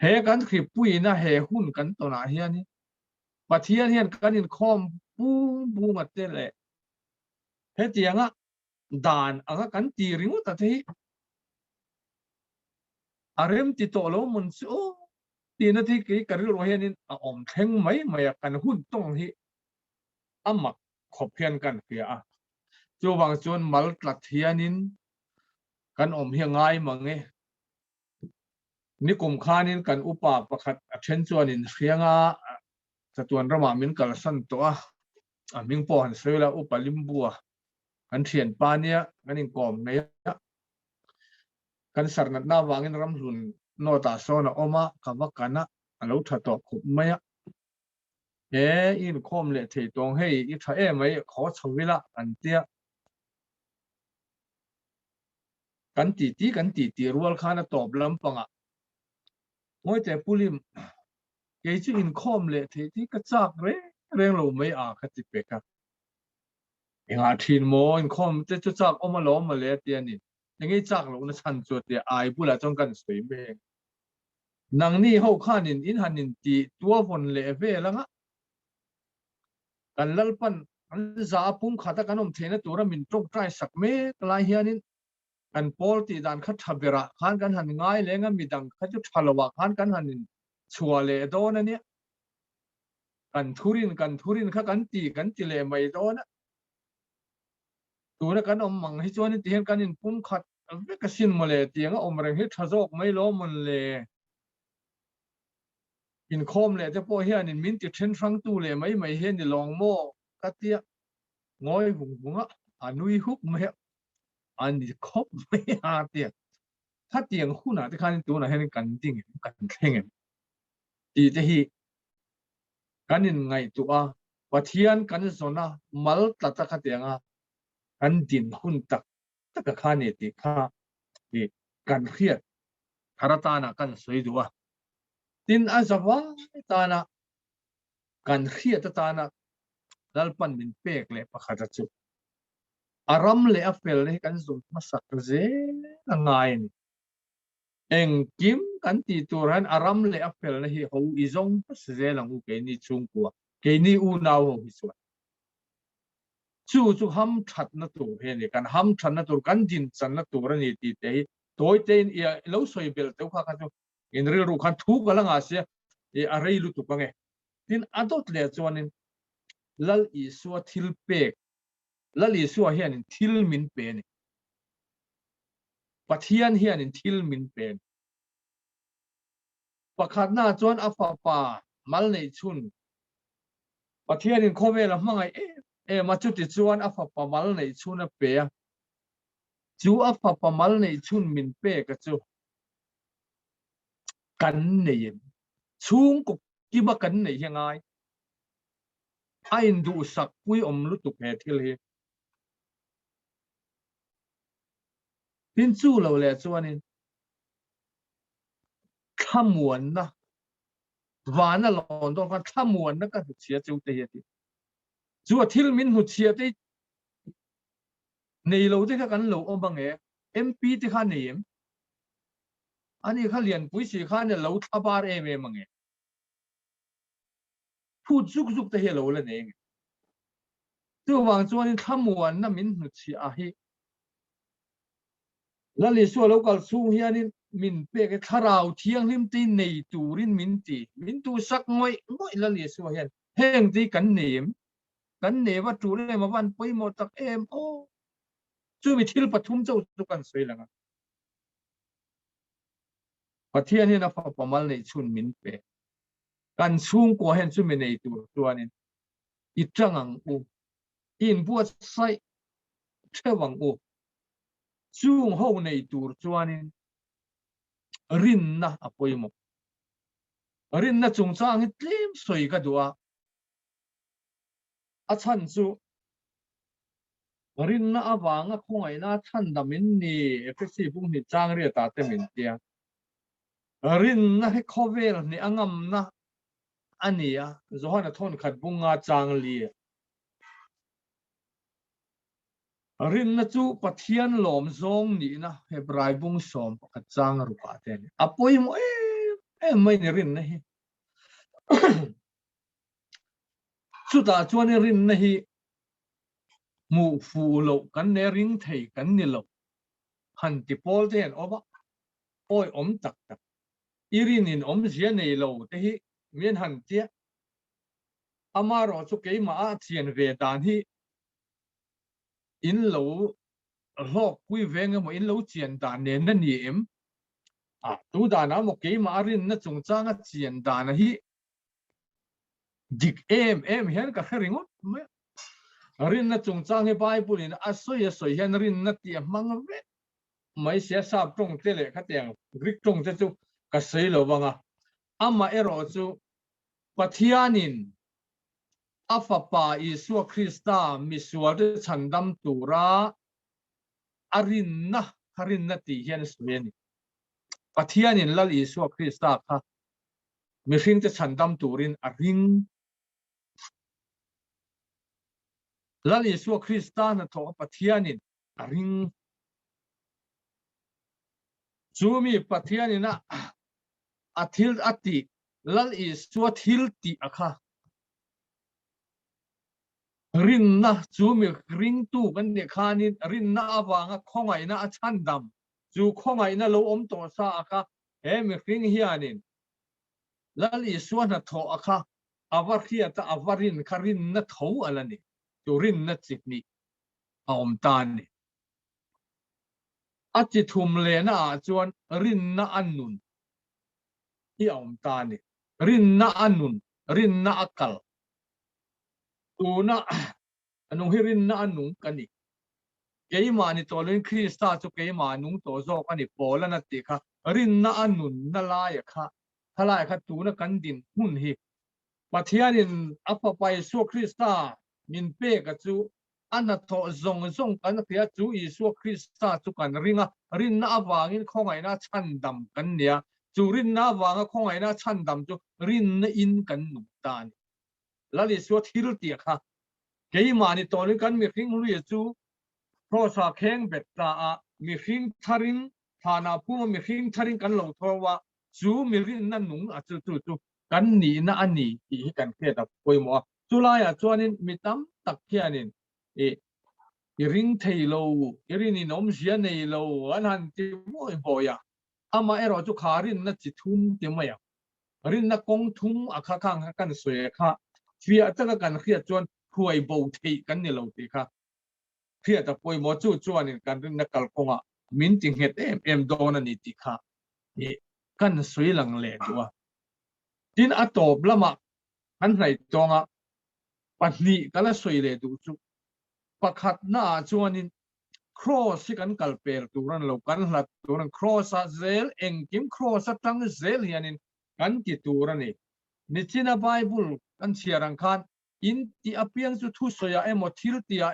E: he kan khri pui na he hun kan to na hiani pathian hian kan in khom pu mate le he tianga dan anga kan ti ringu ta the arem ti to lo mun chu ti na thi ki karil ro hianin a om theng mai maya kan hun tong hi ama khophian kan pia a chu wang chon mal tlat hianin kan om hi ngai mange ni kum khanin kan upa pakhat a then chuanin hrianga chatuan rama min kal san to a ming po han sela upa limbua kan thian pa nia kan in kom nei kan sarnat na wangin ram hlun no ta so na oma kamakana alo tha to khup maya in khom le thei tong hei I tha mai kho chhawila an tia kan ti rual khana top lam panga moi te pulim ke chu in khom le thei ti ka chak reng lo mai a khati peka enga thin mo in khom te chu chak oma lo ma le tia ni ngi chak lo na chan chu te ai bula chong kan soi me nang ni ho khanin in hanin ti tua von le ve langa kan lalpan an za pum khata kanom thena tura min tok trai sak me kala hianin kan pol ti dan kha thabera khan kan han ngai lenga midang kha chu thalawa khan kan hanin chuale do na ne kan thurin kha kan ti le mai do na tura kan om mang hi chuan ti hen kan in pum khat เวกสินมาเลยเตียงอมแรงฮิตทะโจกไม่ล้อมันเลยอินคอมเลยแต่พอเฮียนินมินติเทนฟังตู้เลยไม่เห็นนี่ลองโม่กัดเตียงอยหุงอ่ะอันนุยฮุบไม่อันนี้ครบไม่หาเตียถ้าเตียงหุ่นอ่ะที่ข้านี่ตัวน่ะให้กันจริงกันแข่งดีแต่ฮีกันยังไงตัวว่าเทียนกันสนะมัลตัดตะขัดยังกันดินหุ่นตักตะข้านี่ติข้ากันเครียดคาราตานะกันสวยดูดินอาจว่าตานะกันเครียดตานะดัลปันเป็นเป๊กเลยปะขัดจุอารมณ์เลยอัฟเฟลเลยกันสุดมาสักเจ้าง่ายนี่เองกิมกันตีตัวรันอารมณ์เลยอัฟเฟลเลยเขาอีจงปัสเจลังอุเกนี่จุงกัวเกนี่อูนาวของฮิสวะจู่ฮัมชัดนัตัวเห็นกันฮัมชัดนัตัวกันดินชัดนัตัวนี่ตีเตยตัวเตยเนี่ยเราสวยเบลตัวข้ากันจูอินเรื่องรูขันทุกกำลังอาเซียอะไรลุตุกังเงดินอดอตเลยจวนนี้ลัลอีสัวทิลเปกลัลอีสัวเฮียนินทิลมินเป็นปัทเทียนเฮียนินทิลมินเป็นประคัดหน้าจวนอัฟปามัลในชุนปัทเทียนินโคเวลมังไงมาจุดที่จวนอัฟปามัลในชุนเปียจูอัฟปามัลในชุนมินเปกจูกันเนี่ยชุงกุกิบกันเนี่ยยังไงไอ้ดูสักปุยอมลุตุเพทิลเฮพินจูเราเลยจวนนี้ข้ามวนนะวานะหลอนตอนกันข้ามวนนะก็เสียจูเตียติจูทิลมินหุเสียติในเราที่กันเราอบังเอ็มพีที่ข้าเนี่ยอันนี้ข้าเรียนปุยสีข้าเนี่ยเราทับอาร์มังพูดจุกแต่เฮเราเลยเองตัววางจวนนี้ข้ามวนนะมินหุเสียอาฮิแล้วลิสัวเราก็สู้เฮียนี่มินเปกทาราวเทียงลิมตีในตูรินมินตูสักง่อยแล้วลิสัวเฮียนเฮงตีกันเนมว่าตูเรมาวันไปหมดตักโอจู่มีทิลปฐุมเจ้าตุกันสวยแล้วประเทศนี้นะประมาณในชุนมินเปกันช่วงกว่าเห็นจู่มีในตัวนี้อีจังอูอินบัวไซเทวังอูช่วงห้องในตัวนี้รินนะอภัยมุรินนะจงจ้างให้เต็มสวยกันด้วยอาชันจู่รินนะวางคงไอ้น่าท่านดำมินนี่เอฟซีพุ่งหิจ้างเรียตาเต็มินเตียรินนะให้ข้อเวลนี่angamนะอันนี้จะหันทนขัดบุงงาจางลีรินนะจู่ปะเทียนหลอมซงนี่นะให้บรายบุงสอมขัดจางรูปะเตนอภัยมุไม่เนี่ยรินนะฮิสุดท้ายจวนรินนะฮิมูฟูโลกันเนริงไทยกันนี่โลหันติโพลเทนอบะโอ้ยตักอีรินินเสียในโลแต่ฮิเมียนหันเจียอามารอสุกมาเทียนเวดานฮิอินโลหอกคุยเวงมาอินโลเจียนดานเนนนั่นนี่ตูดานะมกมารินนะจงจ้างเจียนดานฮิดิกเอ็มเห็นกับเฮริงมั้ยรินนะจงจ้างให้ไปปุ่นนะสวยเห็นรินนะเตียมังเวไม่เสียทราบตรงเตเลขัดยังกริกตรงเตจูก็เสียแล้วบ้างอามารอจูปัทยานินอัฟปาอิสุคริสตามิสวดฉันดำตูระอารินนะตีเห็นสวยนี่ปัทยานินลัลอิสุคริสตาค่ะมิรินจะฉันดำตูรินอารินลัลอิสุคริสตานะทว่าปัทยานินอารินจูมีปัทยานินะอาทิลอติลัลอิสุทิลติอะค่ะรินนะจูมีริงตู้กันเนี่ยคานิรินนะอวางข้องไงนะชันดำจูข้องไงนะเราตัวซาอะค่ะมีริงเฮียนินลัลอิสุนะทอะค่ะอวารีตอวารินคารินนะทออะไรนี่จูรินนะจิตนี่ตานนี่ อาจิทุมเลนะจวนรินนะอันนุนที่อมตานี่รินนะอันนุนรินนะอักลตูนะอนุฮิรินนะอันนุงกันนี่เกี่ยมานี่ตัวเล่นคริสต์จุกเกี่ยมานุงตัวโซกันนี่โปแล้วนั่นติค่ะรินนะอันนุนนั่นลายค่ะทลายค่ะตูนะกันดินหุ่นฮิปัทยานินอัปไปสู้คริสต์มินเป้กับจูอันนั้นทอซงกันเพียจูอีสู้คริสต์จุกันริงะรินนะวางินของไอ้น่าชันดำกันเนี่ยจูรินนะวางของไอ้น่าชันดำจูรินนะอินกันนุตานแล้วดิสู้ทิลเตียค่ะเกี่ยมานี่ตัวนี้กันมีขิงรู้อยู่จูเพราะสักแข่งเบ็ดตามีขิงทารินฐานะผู้มีขิงทารินกันเหล่าทัวว่าจูมีรินนั่นหนุ่งจูกันนี่นะอันนี้ที่กันเพื่อแต่ป่วยหมอจุลายจวนนี้มีตั้มตักเทียนินริงเทโลรินี่น้องเสียในโลอันนั้นที่มั่วบ่อยอามาเราจุขารินนัดจิทุ่มที่ไม่รินนักกงทุ่มอาข้างกันสวยค่ะเฟียจะกันเขียจวนป่วยบ่เทกันนี่เราตีค่ะเพื่อแต่ป่วยหมอจวนนี่กันรินนักกลกงมินจิงเหตุโดนนี่ตีค่ะกันสวยหลังเล็กว่าดินอัตโบละมาอันไหนตรงปัจจุบันก็สวยเลยดูจุประคัดหน้าจวนนี้ครอสกันกัลเปลตัวนั้นเรากันหลัดตัวนั้นครอสเซลเองกิมครอสตั้งเซลยันินกันติตัวนี้นิจินาไบเบิลกันเชียรังคันอินที่อภิยังจุทุสยาทิลติยา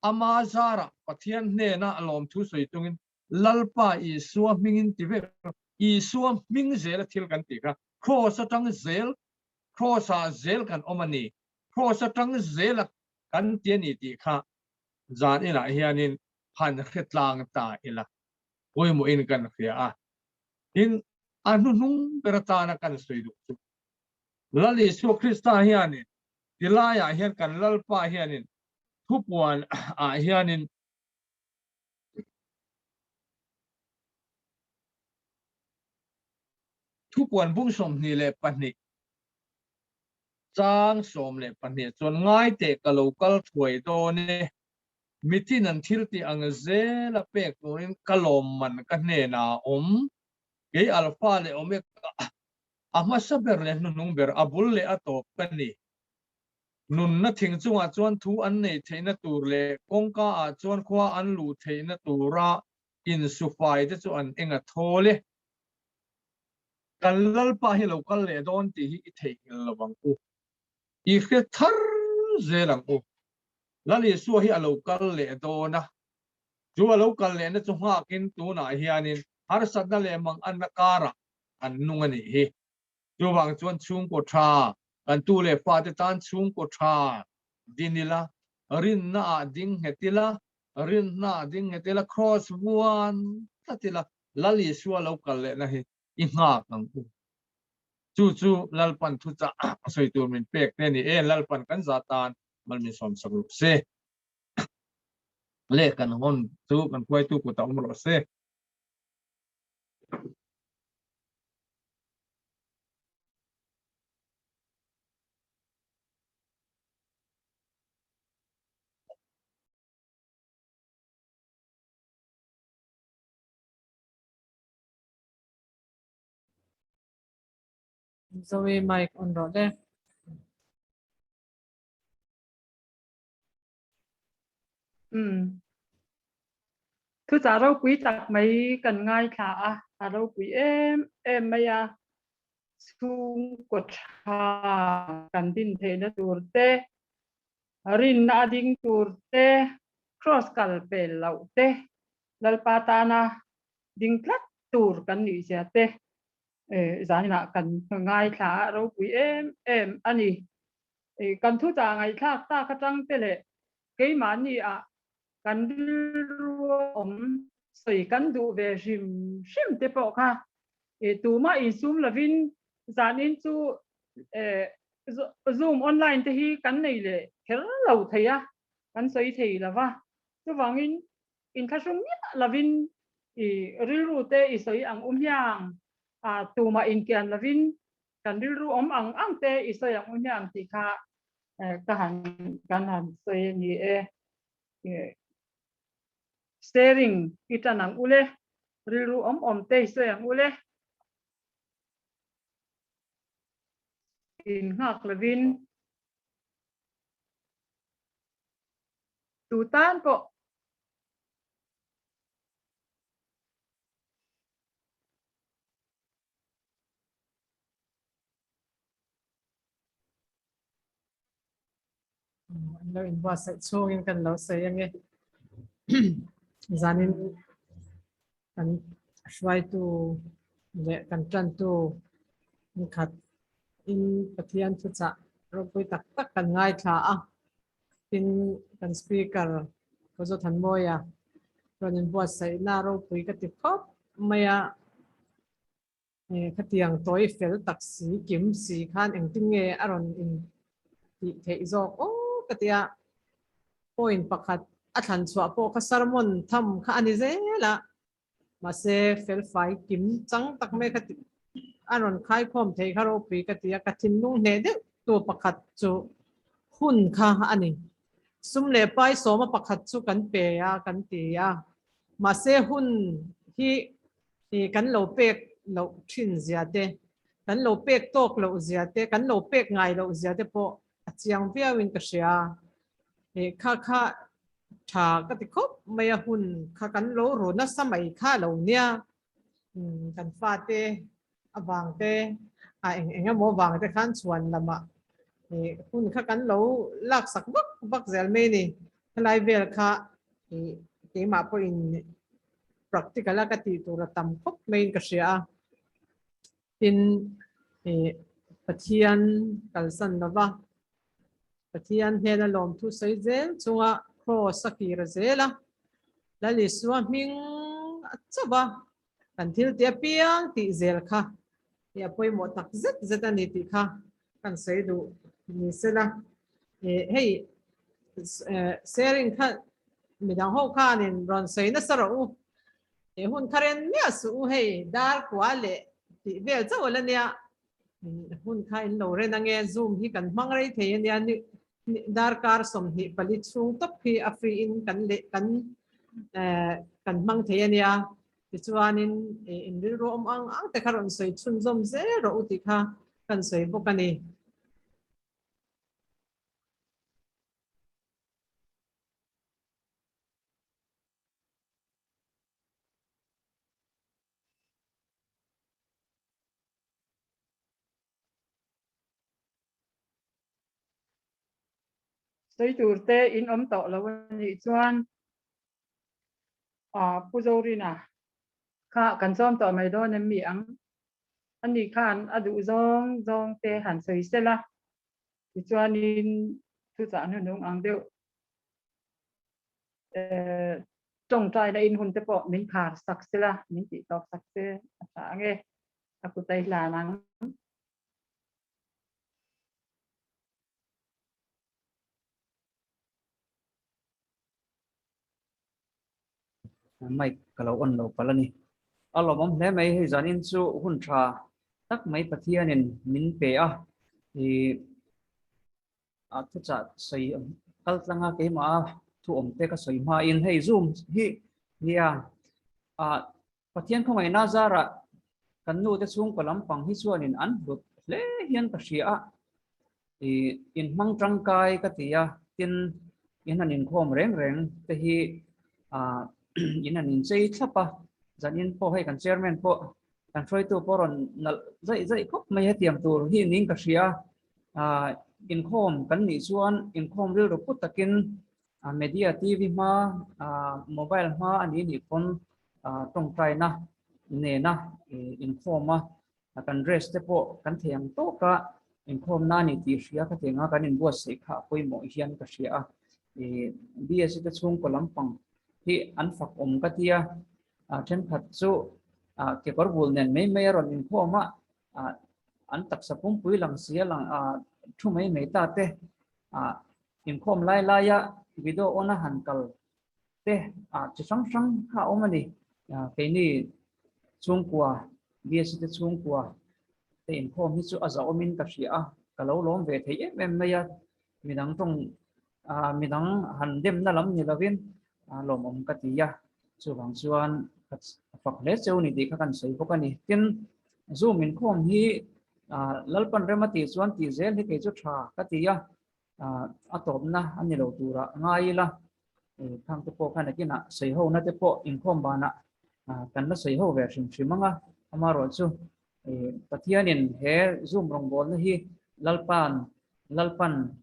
E: อามาซาระปะเทียนเนน่าอารมณ์ทุสยตรงนี้ลัลปาอีสัวมิงติเวอีสัวมิงเซลทิลกันติค่ะครอสตั้งเซลครอสเซลกันอมันนี่ครอสตั้งเซลกันเตียนี่ติค่ะจานอินะเฮียนินพันเขตลางตาอิละโอ้ยมุอินกันเขียอินอนุนุงเปรตานักันสวยดุลลิสุคริสตาเฮียนินดิลายาเฮียกันลัลปาเฮียนินทุกวันเฮียนินทุกวันบุ้งสมนี่เลยปันนี่จางสมเลยปันนี่จนง่ายเตะกะโหลกกะถวยโดนี่มิที่นั่นทิลที่อังเซลเปกตัวนี้กะลมมันกันเนนาเกยอัลฟาเลเมกอามาสเบอร์เลนุงเบอร์อับุลเลอตอกันนี่นุนนัดทิ้งจวนจวนทูอันนี้เทนตูเลกงกาจวนขวาอันลูเทนตูระอินสุไฟจะจวนเองโทเลกันลัลปะฮิโลกันเลโดนที่ฮิเทกิลบังอูอีกทาร์เซลังอูแล้วนี่สัวฮิอโลกันเลโดนะจัวโลกันเลนะจุงหากินตัวน่ะเฮียนินฮาร์สัตนั่นเลมังอันนักการะอันนุ่งนี่ฮิจัวบางจวนชุงกทรากันตัวเลฟาเตตันชุงกทราดินิละรินน่าดิ้งเฮติละรินน่าดิ้งเฮติละครอสวันตัติละแล้วนี่สัวโลกันเลนะฮิอีหากนังอูจู่ลัลปันทุจ่าสวยตัวมันเปกเนี่ยลัลปันกันซาตานมันมีสมสรุปเสเลกันหอนตู้กันคุยตู้กุตาอุมรเส
C: Zoe mic on rode.
A: คือจะเราคุยจากไม่กันง่ายค่ะเราคุยไม่ยาสุงกดกันดินเทนตูร์เตรินนาดิงตูร์เตครอสกัลเปลเลาเตลัลปาตานาดิงพลัดตูร์กันนี่เสียเตจานี่นะกันง่ายค่ะเราคุยอันนี้กันทุจาง่ายค่ะตากระจังเตเลเกี่ยมันนี่กันรวมสวยกันดูเวชิมเตปอกค่ะตัวมาอินซูมลาวินจานินจูซูมออนไลน์ที่กันนี่เลยแค่เราเทียกันสวยเทียละวะตัววังอินคัชมีลาวินริรูเตสวยอังยังตัวมาอินกันลาวินกันริรูอังเตสวยอังยังที่ค่ะกันหันสวยนี่ sharing kita nang ule rilu om te so yang ule in ngak levin tutan po
C: lo in wa sai chungin kan lo sai yang e zanin kan shwai tu le kan tran tu ni khat in pathian chu cha ro pui tak tak kan ngai tha a tin kan speaker ko zo than moya ron in wa sai na ro pui ka ti khop maya khatiang toy fel taksi kim si khan eng ting nge aron in ti thei zo o katia point pakhat a than chua po ka sermon tham kha ani zela ma se fel fai kim chang tak me khati aron khai khom thei kharo pi katia kathin nu ne de to pakhat chu hun kha ani sum le pai so ma pakhat chu kan pe ya kan ti ya ma se hun hi kan lo pek lo thin zia te kan lo pek tok lo zia te kan lo pek ngai lo zia te po chiang pia win ka sia kha kha tha ka ti khop maya hun kha kan lo ro na samai kha lo nia kan fa te awang te eng mo wang te khan chuan lama hun kha kan lo lak sak bak zel me ni lai vel kha ke ma po in practical ka ti tu ra tam khop main ka sia tin pathian kalsan lova pathian hena lom thu sei zel chunga cross akira zela la li suwa ming achaba kan thil te piang ti zel kha ya poi mo tak zet zet ani ti kha kan sei du ni sela hey sharing kha midang ho kha nin ron sei na sara u hun karen nia su hey dar kwale ti vel chaw la nia hun kha in lo re na nge zoom hi kan mang rei the nia ni dar kar som hi pali chung top hi afri in kan le kan mang the nia ti chuanin in ro ang te kharon sei chun zom zero uti kha kan sei bokani
A: sei tur te in to lo ni chuan puzorina kha kan som to mai do na mi ang ani khan adu zong te han sei sela ti chuan in thu cha nu nung ang deu trong trai da in hun te po min khar sak sela min ti tok sak se ata nge aku tai la nang
B: mai kalau on lo palani alo mom hle mai he zanin chu hun tha tak mai pathian in min pe a thì thu cha sei kal tlanga ke ma thu te ka sei ma in hei zoom hi nia pathian khomai na zara kan nu te chung palam pang hi chuan in an lut hle hian ka ria in mang tangkai ka tia tin in an in khom reng te hi in an in chei thlapa zanin po hei kan chairman po kan throi tu poron nal zai khop mai hetiam tur hi ning ka ria in khom kan ni chuan in khom ril ro put takin media tv ma mobile ma ani ni kon tong trai na ne na in khom ma kan dress te po kan thiam to ka in khom na ni ti ria ka tenga kan in buat sei kha poi mo hian ka ria bs te chung ko lampang hi an fak ka tia then khat chu ke kor bul nen mai ron in khoma an tak sapum pui lang sia lang thu mai ta te in khom lai ya video ona hankal te chi sang kha omani ke ni chung kwa bs te chung kwa te in khom hi chu aza omin ka ria kalo lom ve thei em maya midang tong midang han dem na lam ni lovin lom ka tia chu wang chuan fak le cheu ni ti kha kan sei bawk ani tin zoom in khom hi lalpan remati chuan ti zel hi ke chu tha ka ti a atop na ani lo tura ngai la thang te po khana kina sei ho na te po in khom bana kan na sei ho ve shim shimanga amaro chu pathianin he zoom rong bol na hi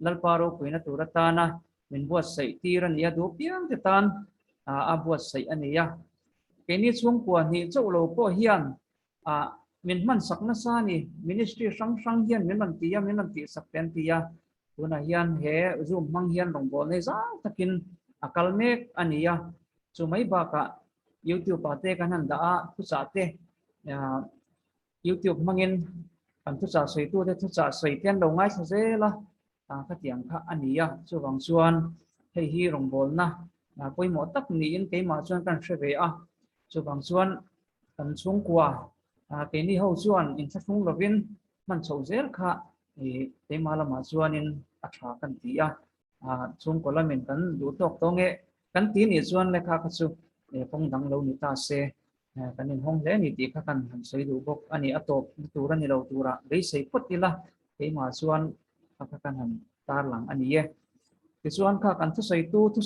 B: lalparo kuina turatana min buat sei tiran ya du piang te tan a buat sei ania keni chung kwa ni cholo po hian min man sakna sa ni ministry sang hian min man ti sak pen tia tuna hian he zoom mang hian rong bol nei za takin akal mek ania chu mai ba ka youtube ate kanan da thu cha te YouTube mangin kan thu cha sei tu te thu cha sei ten lo ngai sa zela ka tiang kha ania chu wang chuan hei hi rong bol na poi mo tak ni in ke ma chuan kan hre ve a chu wang chuan kan chung kwa ke ni ho chuan in sa chung lovin man chho zel kha te ma la ma chuan in a tha kan ti a chung ko la min kan du tok to nge kan ti ni chuan le kha ka chu pong dang lo ni ta se kanin hong le ni ti kha kan han sei du bok ani atop tura ni lo tura dei sei potila ke ma chuan kha kan han tar lang ani ye ti chuan kha kan thu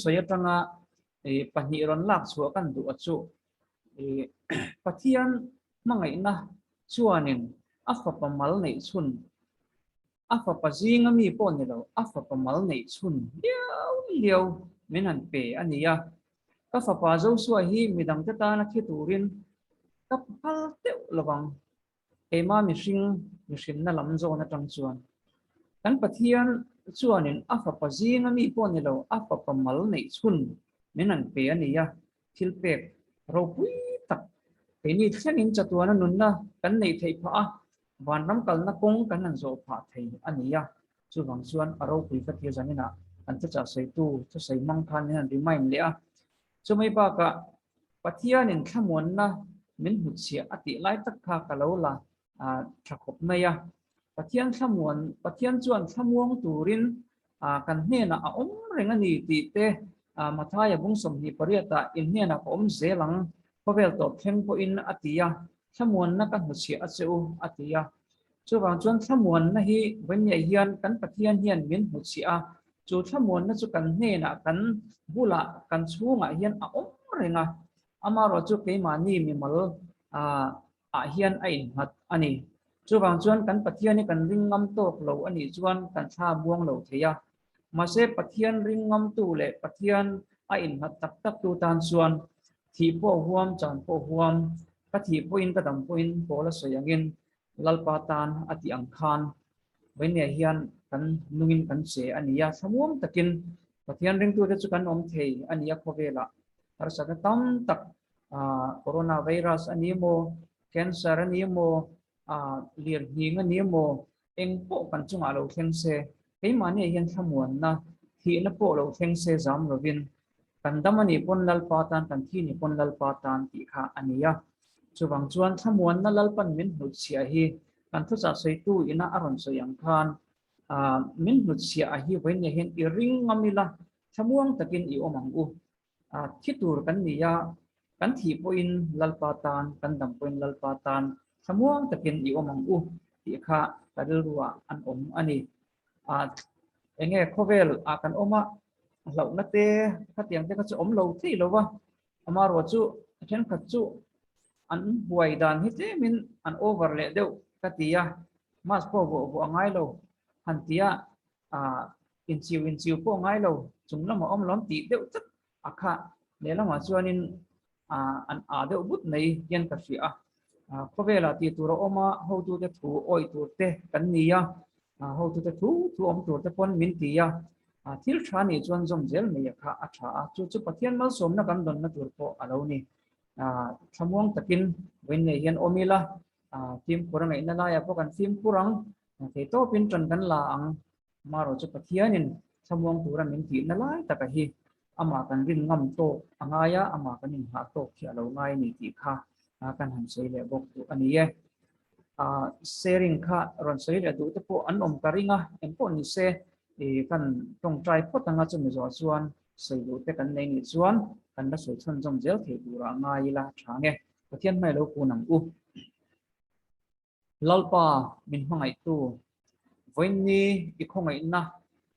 B: sei atanga pahni ron lak chu kan du achu pathian mangai na chuanin afa pamal nei chun afa pajinga mi pon ni lo afa pamal nei chun liao menan pe ania ka fa pa zo suwa hi midang te ta na khi turin ka pal te lawang ema mihring na lam zo na tang chuan kan pathian chuanin afa pajinga mi pon ni lo afa pamal nei chun menan pe ania thil pek ro pui tak pe ni thlenin chatuana nunna kan nei thei pha van ram kal na kong kan an zo pha thei ania chu wang chuan aro pui ka thia janina an cha sei tu chu sei mang khan ni an remind le a chu mai ba ka pathianin thamuan na min hu chia ati lai tak kha ka lo la thakop na ya pathian chuan thamuang turin kan hne na a om renga ni ti te mathaya bung som hi pariata in hne na om zelang pavel to thleng po in atia thamuan na kan hu chia acheu atia chu wang chuan thamuan na hi vanya hian kan pathian hian min hu chia chu thamuan na chu kan hne na kan bula kan chunga hian a om renga amaro chu ke mani mi mal hian a in hat ani chu wang chuan kan pathian ni kan ringam tok lo ani chuan kan tha buang lo theya ma se pathian ringam tu le pathian a in hat tak tak tu tan chuan thi po huam chan po huam ka thi po in ka dam po in pola soyangin lalpa tan ati angkhan venia hian kan nungin kan se ania samuam takin pathian ring tu te chu kan om thei ania khovela ar sa tam tak coronavirus ani mo cancer ani mo lir hing ani mo eng po kan chunga lo thleng se ke mani hian thamuan na thi na po lo thleng se jam lovin kan damani pon lal patan kan thi ni pon lal patan ti kha ania chuwang chuan thamuan na lalpan min hu chia hi kan thu cha sei tu ina aron so yang khan min hu chia hi voin hen i ring ngamila thamuang takin i omang u thitur kan niya kan thi po in lalpatan kan dam po in lalpatan thamuang takin i omang u ti kha kadil ruwa an om ani enge khovel kan oma lo na te khatiang te ka chu om lo thi lo wa amaro chu then kha chu an buai dan hi te min an overle deu katia mas po bo angai lo han tia in chiu po ngai lo chung lama om lom ti deu tak akha le lama chuanin an deu but nei yan ka sia khovela ti tura oma ho tu te thu oi tu te kan nia ho tu te thu om tu te pon min tia thil thani chuan zom zel nei kha atha chu pathian mal som na kan don na tur po alo ni thamuang takin wen nei hian omila tim kurang ai na la ya po kan tim kurang te to pin tran kan la ang maro chu pathianin thamuang tura min ti na lai taka hi ama kan rin ngam to angaya ama kan in ha to khia lo ngai ni ti kha kan han sei le bok tu ani ye sharing kha ron sei le du te po an om karinga en po ni se kan tong trai po tanga chu mi zo chuan soi lu te kan nei ni chuan kan la soi chon jong zel thei tura ngai la thange pathian mai lo punam u lalpa min hangai tu voin ni i khongai na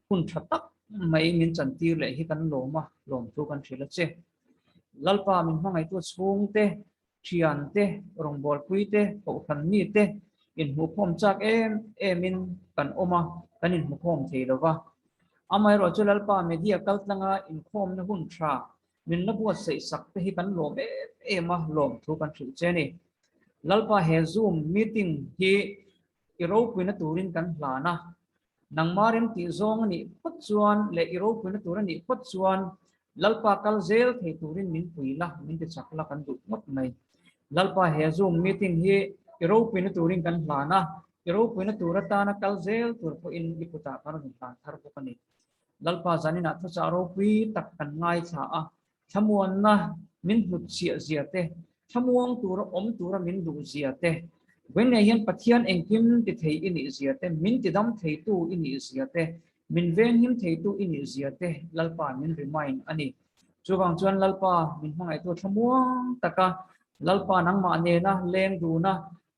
B: hun thatak mai min chan tir le hi kan loma lom tu kan thila che lalpa min hangai tu chung te thian te rongbol pui te ko khan ni te in hu khom chak em in kan oma kan in hu khom thei lova amai ro chu lalpa media kaltlanga in khom na hun thra min na buat sei sak te hi kan lom ema lom thu kan thil che ni lalpa he zoom meeting hi iro puina turin kan hlana nangmarin ti zong ni phot chuan le iro puina tur ani phot chuan lalpa kal zel thei turin min puila min te chakla kan du mot mai lalpa he zoom meeting hi iro puina turin kan hlana iro puina turata na kal zel tur po in iputa kan tan thar po kani lalpa zanina thu charo pui tak kan ngai cha a thamuan na min hut sia zia te thamuang tur om tur min du zia te when ne hian pathian engkim ti thei ini zia te min ti dam thei tu ini zia te min ven him thei tu ini zia te lalpa min remind ani chuwang chuan lalpa min hangai tu thamuang taka lalpa nang ma ne na leng du na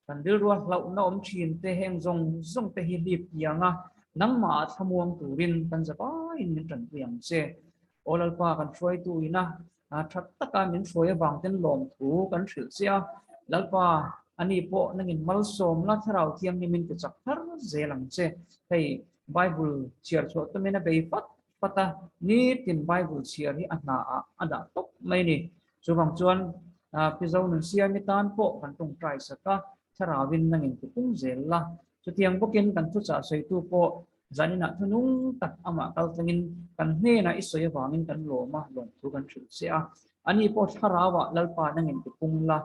B: kan dil ro hlau na om thin te heng zong zong te hi lip yanga nang ma thamuang turin kan zapa in min tan piang che olalpa kan troi tu ina that taka min troi awang ten lom thu kan thil sia lalpa ani po nangin mal som la tharau thiam ni min te chak thar zelang che hei bible chiar cho to mena be pat pata ni tin bible chiar hi ana ada tok mai ni chuwang chuan pizau nun sia mi tan po kan tung trai saka tharawin nangin tung zel la chutiang bokin kan thu cha sei tu po zanina thunung tak ama kal tangin kan hne na isoi wangin kan loma long thu kan thil sia ani po tharawa lalpa nangin tung la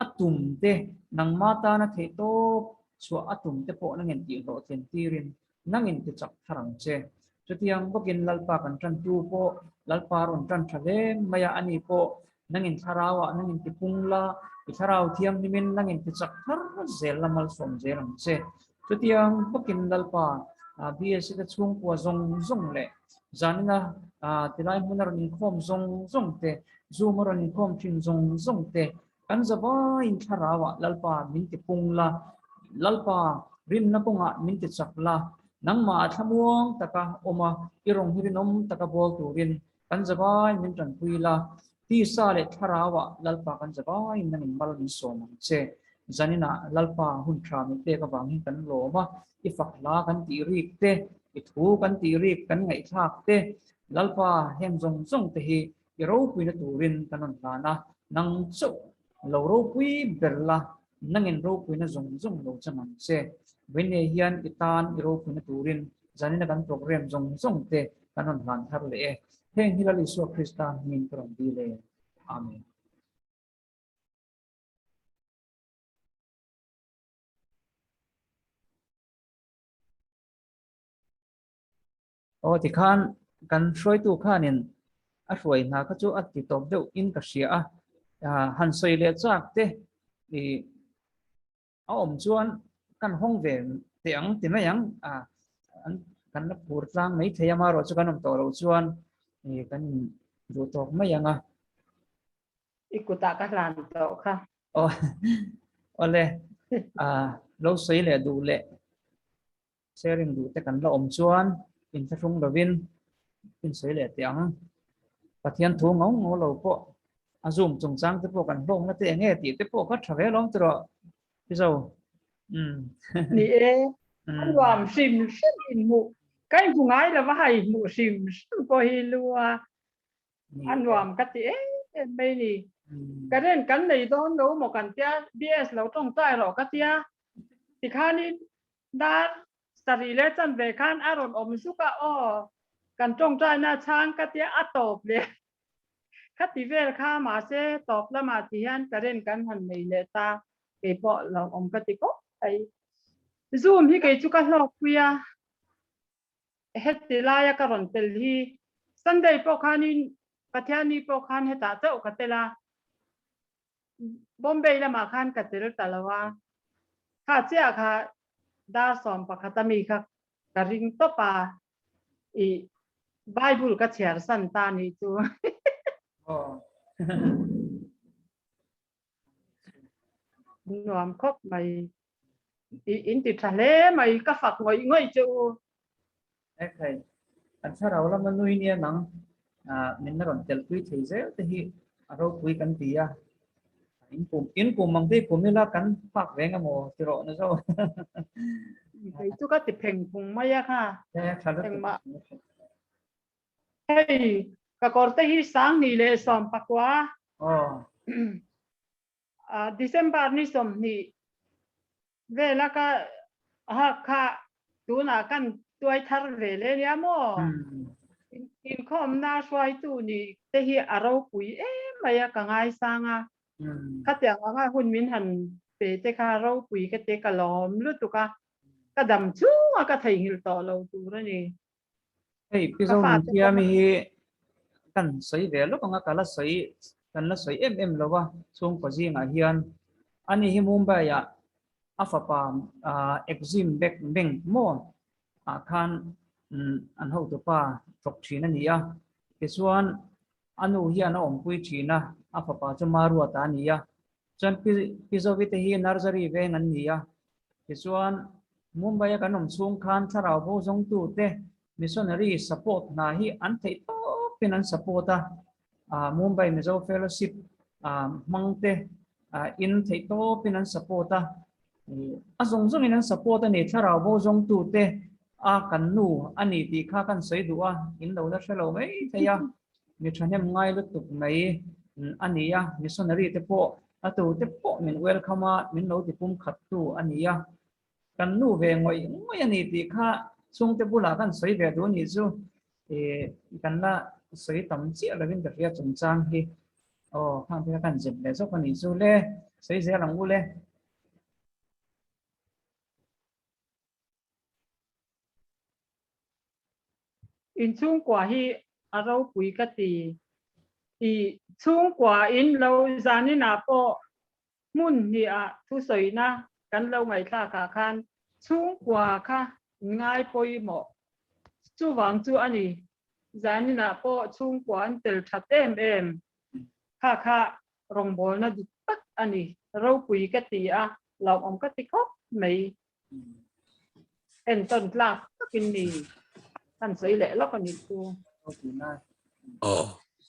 B: atum te nang mata na the to chua atum te po nangin ti lo ten tirin nangin ti chak tharang che chutiang bokin lalpa kan tran tu po lalpa ron tran thale maya ani po nangin tharawa nangin ti pungla ti tharau thiam nimin nangin ti chak thar zel lamal som zelang che chutiang bokin lalpa bs ka chung po zong zong le zanina tilai munar ni khom zong zong te zumar ni khom thin zong zong te kan zaba in tharawa lalpa min ti pungla lalpa rin na punga min ti chakla nangma thamuang taka oma irong hirinom taka bol turin kan zaba min tan puila ti sa le tharawa lalpa kan zaba in nangin mal ni somang che zanina lalpa hun thra mi te ka wangin kan loma ifakla kan ti rik te ithu kan ti rik kan ngai thak te lalpa hem zong zong te hi iro puina turin kanon lana nang chu lo ro pui berla nangin ro pui na zong zong lo changan se wene hian itan ro pui na turin zanina kan program zong zong te kanon han thar le heng hilali so krista min krom di le amen o ti khan kan shroi tu khanin a hruai na ka chu at ti top deuh in ka hria han soi le chak te i a om chuan kan hong ve tiang ti mai yang kan na pur tlang mai theyama ro chu kan om to ro chuan ni kan du tok mai yanga
A: ikuta ka lan to kha
B: o ole lo sei le du le sharing du te kan la om chuan in ta thung lovin in sei le tiang pathian thu ngau ngo lo po azum chung chang te po kan hlong na te nge ti te po kha thave lom tro pi zo
A: ni an wam sim sim mu kai ku ngai la wa hai mu sim ko hi lua an wam ka ti mai ni ka ren kan nei don lo mo kan tia bs lo tong tai ro ka tia ti khani dar sari le chan ve khan aron om su ka o kan tong tai na chang ka tia atop le ka ti vel kha ma se top la ma ti han ka ren kan han nei le ta ke po lo om ka ti ko ai zoom hi ke chu ka hlok puya het ti la ya ka ron tel hi sunday po khanin pathiani po khan heta chau ka tela bombay la ma khan ka tel talawa kha chia kha da som pa khatami kha ka ring to pa i Bible ก็เชียร์สันตานี่จู
B: อ๋อ
A: นวมครบไม่อินติดทะเลไม่ก็ฝักไว้ง่อยจู
B: โอเคอันถ้าเราละมันนุ้ยเนี่ยนังมินน่ารันเตลคุยเฉยๆแต่ที่เราคุยกันตีอ่ะอินปุ่มบางทีผมนี่ละกันพักแรงกันหมดที่เราเนี่ยเจ้า
A: ไอ้จูก็ติดเพ่งพุงไม่ยากค่ะ
B: ใช่ครับ
A: เพ่งมาเฮ้ยก็กอดที่สังนี่เลยสอมปักว่า
B: อ๋อ
A: December นี่สมนี่เวลาก็ค่ะดูหน้ากันตัวทาร์เวเลยเนี่ยมั้ง อินคอมน่าช่วยตัวนี่แต่ที่เราคุยไม่อยากง่ายสังอ่ะข้าแต่ว่าหุ่นมินหันเปแต่ข้าเราคุยก็เตะกล้อมหรือตุกะก็ดำชูอ่ะก็ถ่ายหิลต่อเราตัวนี่
B: เฮ้ยพี่สาวที่มีกันใส่เวลก็งั้นกันละใส่กันละใส่แล้วว่าช่วงปัจจุบันเฮียนอันนี้ที่มุมไบอ่ะอัฟปามexim back bank มั่วคันอันเขาตัวป้าตกชีนั่นนี่อ่ะที่ส่วนอันนู้นเฮียนคุยชีนะอัฟปาจะมารัวตานี่อ่ะจนพี่สาวที่เฮียน nursery เวงันนี่อ่ะที่ส่วนมุมไบกันนมช่วงคันถ้าเราพูดตรงตัวเต้ missionary support na hi an thei to pinan support Mumbai Mizo Fellowship mangte in thei to pinan support azong zong in support ni tharau bo zong tu te kan nu ani ti kha kan sei duwa in lo da shelo mai theya mi thanem ngai lu tuk mai ani ya missionary te po atu te po min welcome min lo ti pum khat tu ani ya kan nu ve ngoi ani ti kha chung te bula kan soi ve do ni chu kan la soi tam chi la vin da ria chung chang hi khang te kan jem le so kan ni chu le soi je lang u le
A: in chung kwa hi aro pui ka ti i chung kwa in lo zani na po mun ni thu soi na kan lo ngai ta ka khan chung kwa kha ngai poi mo chu wang chu ani zani na po chung kwa an tel thatem kha rong bol na du tak ani ro pui ka ti lo om ka ti ko mai en ton la kin ni kan sei le lo kan ni tu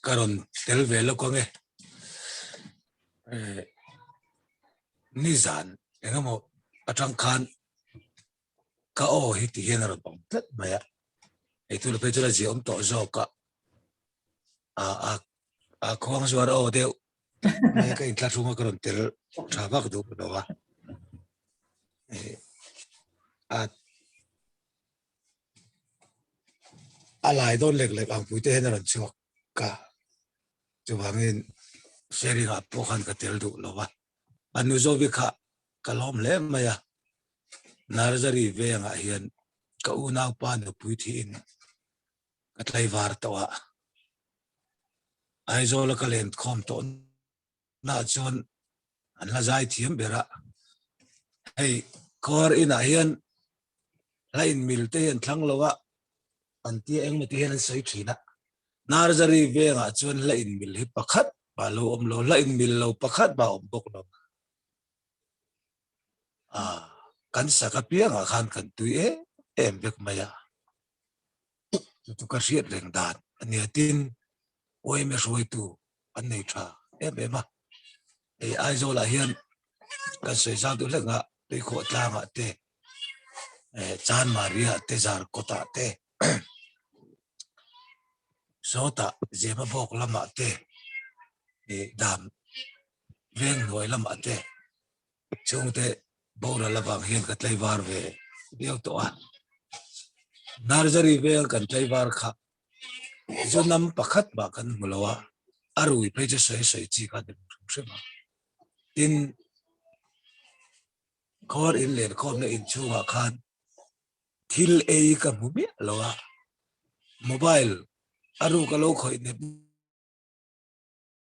F: karon tel ve lo ko nge nizan engamo atang khan ka hi ti hian ro bang tat maya e tu le pe jala ji om to zo ka khong zuar deu me ka in tla thuma karon tel tha bak du do wa alai don lek ang puite hen ran chuak ka chuwangin sharing up po khan ka tel du lo wa anu zo vi kha kalom le maya nursery ve nga hian ka unau pa no pui thi in ka tlai war tawa ai zo la ka len khom to na chon an la zai thiam bera hey kor ina hian lain mil te hian thlang lowa an ti eng ma ti hian sei thina nursery ve nga chon lain mil hi pakhat ba lo om lo lain mil lo pakhat ba om bok lo kan saka pia nga khan kan tu em bek maya tu ka riat reng dan ani tin oi me roi tu an nei tha em ma ai zo la hian kan sei sa tu le nga pe kho tla nga te chan maria te zar kota te sota jema bok lama te dam veng noi lama te chung te bora labang hian ka tlai war ve biao to nursery ve kan tlai war kha zo nam pakhat ba kan mulowa arui pe je sei chi ka de shema tin khor in len khom na in chuwa khan thil ka mu bi lowa mobile aru ka lo khoi ne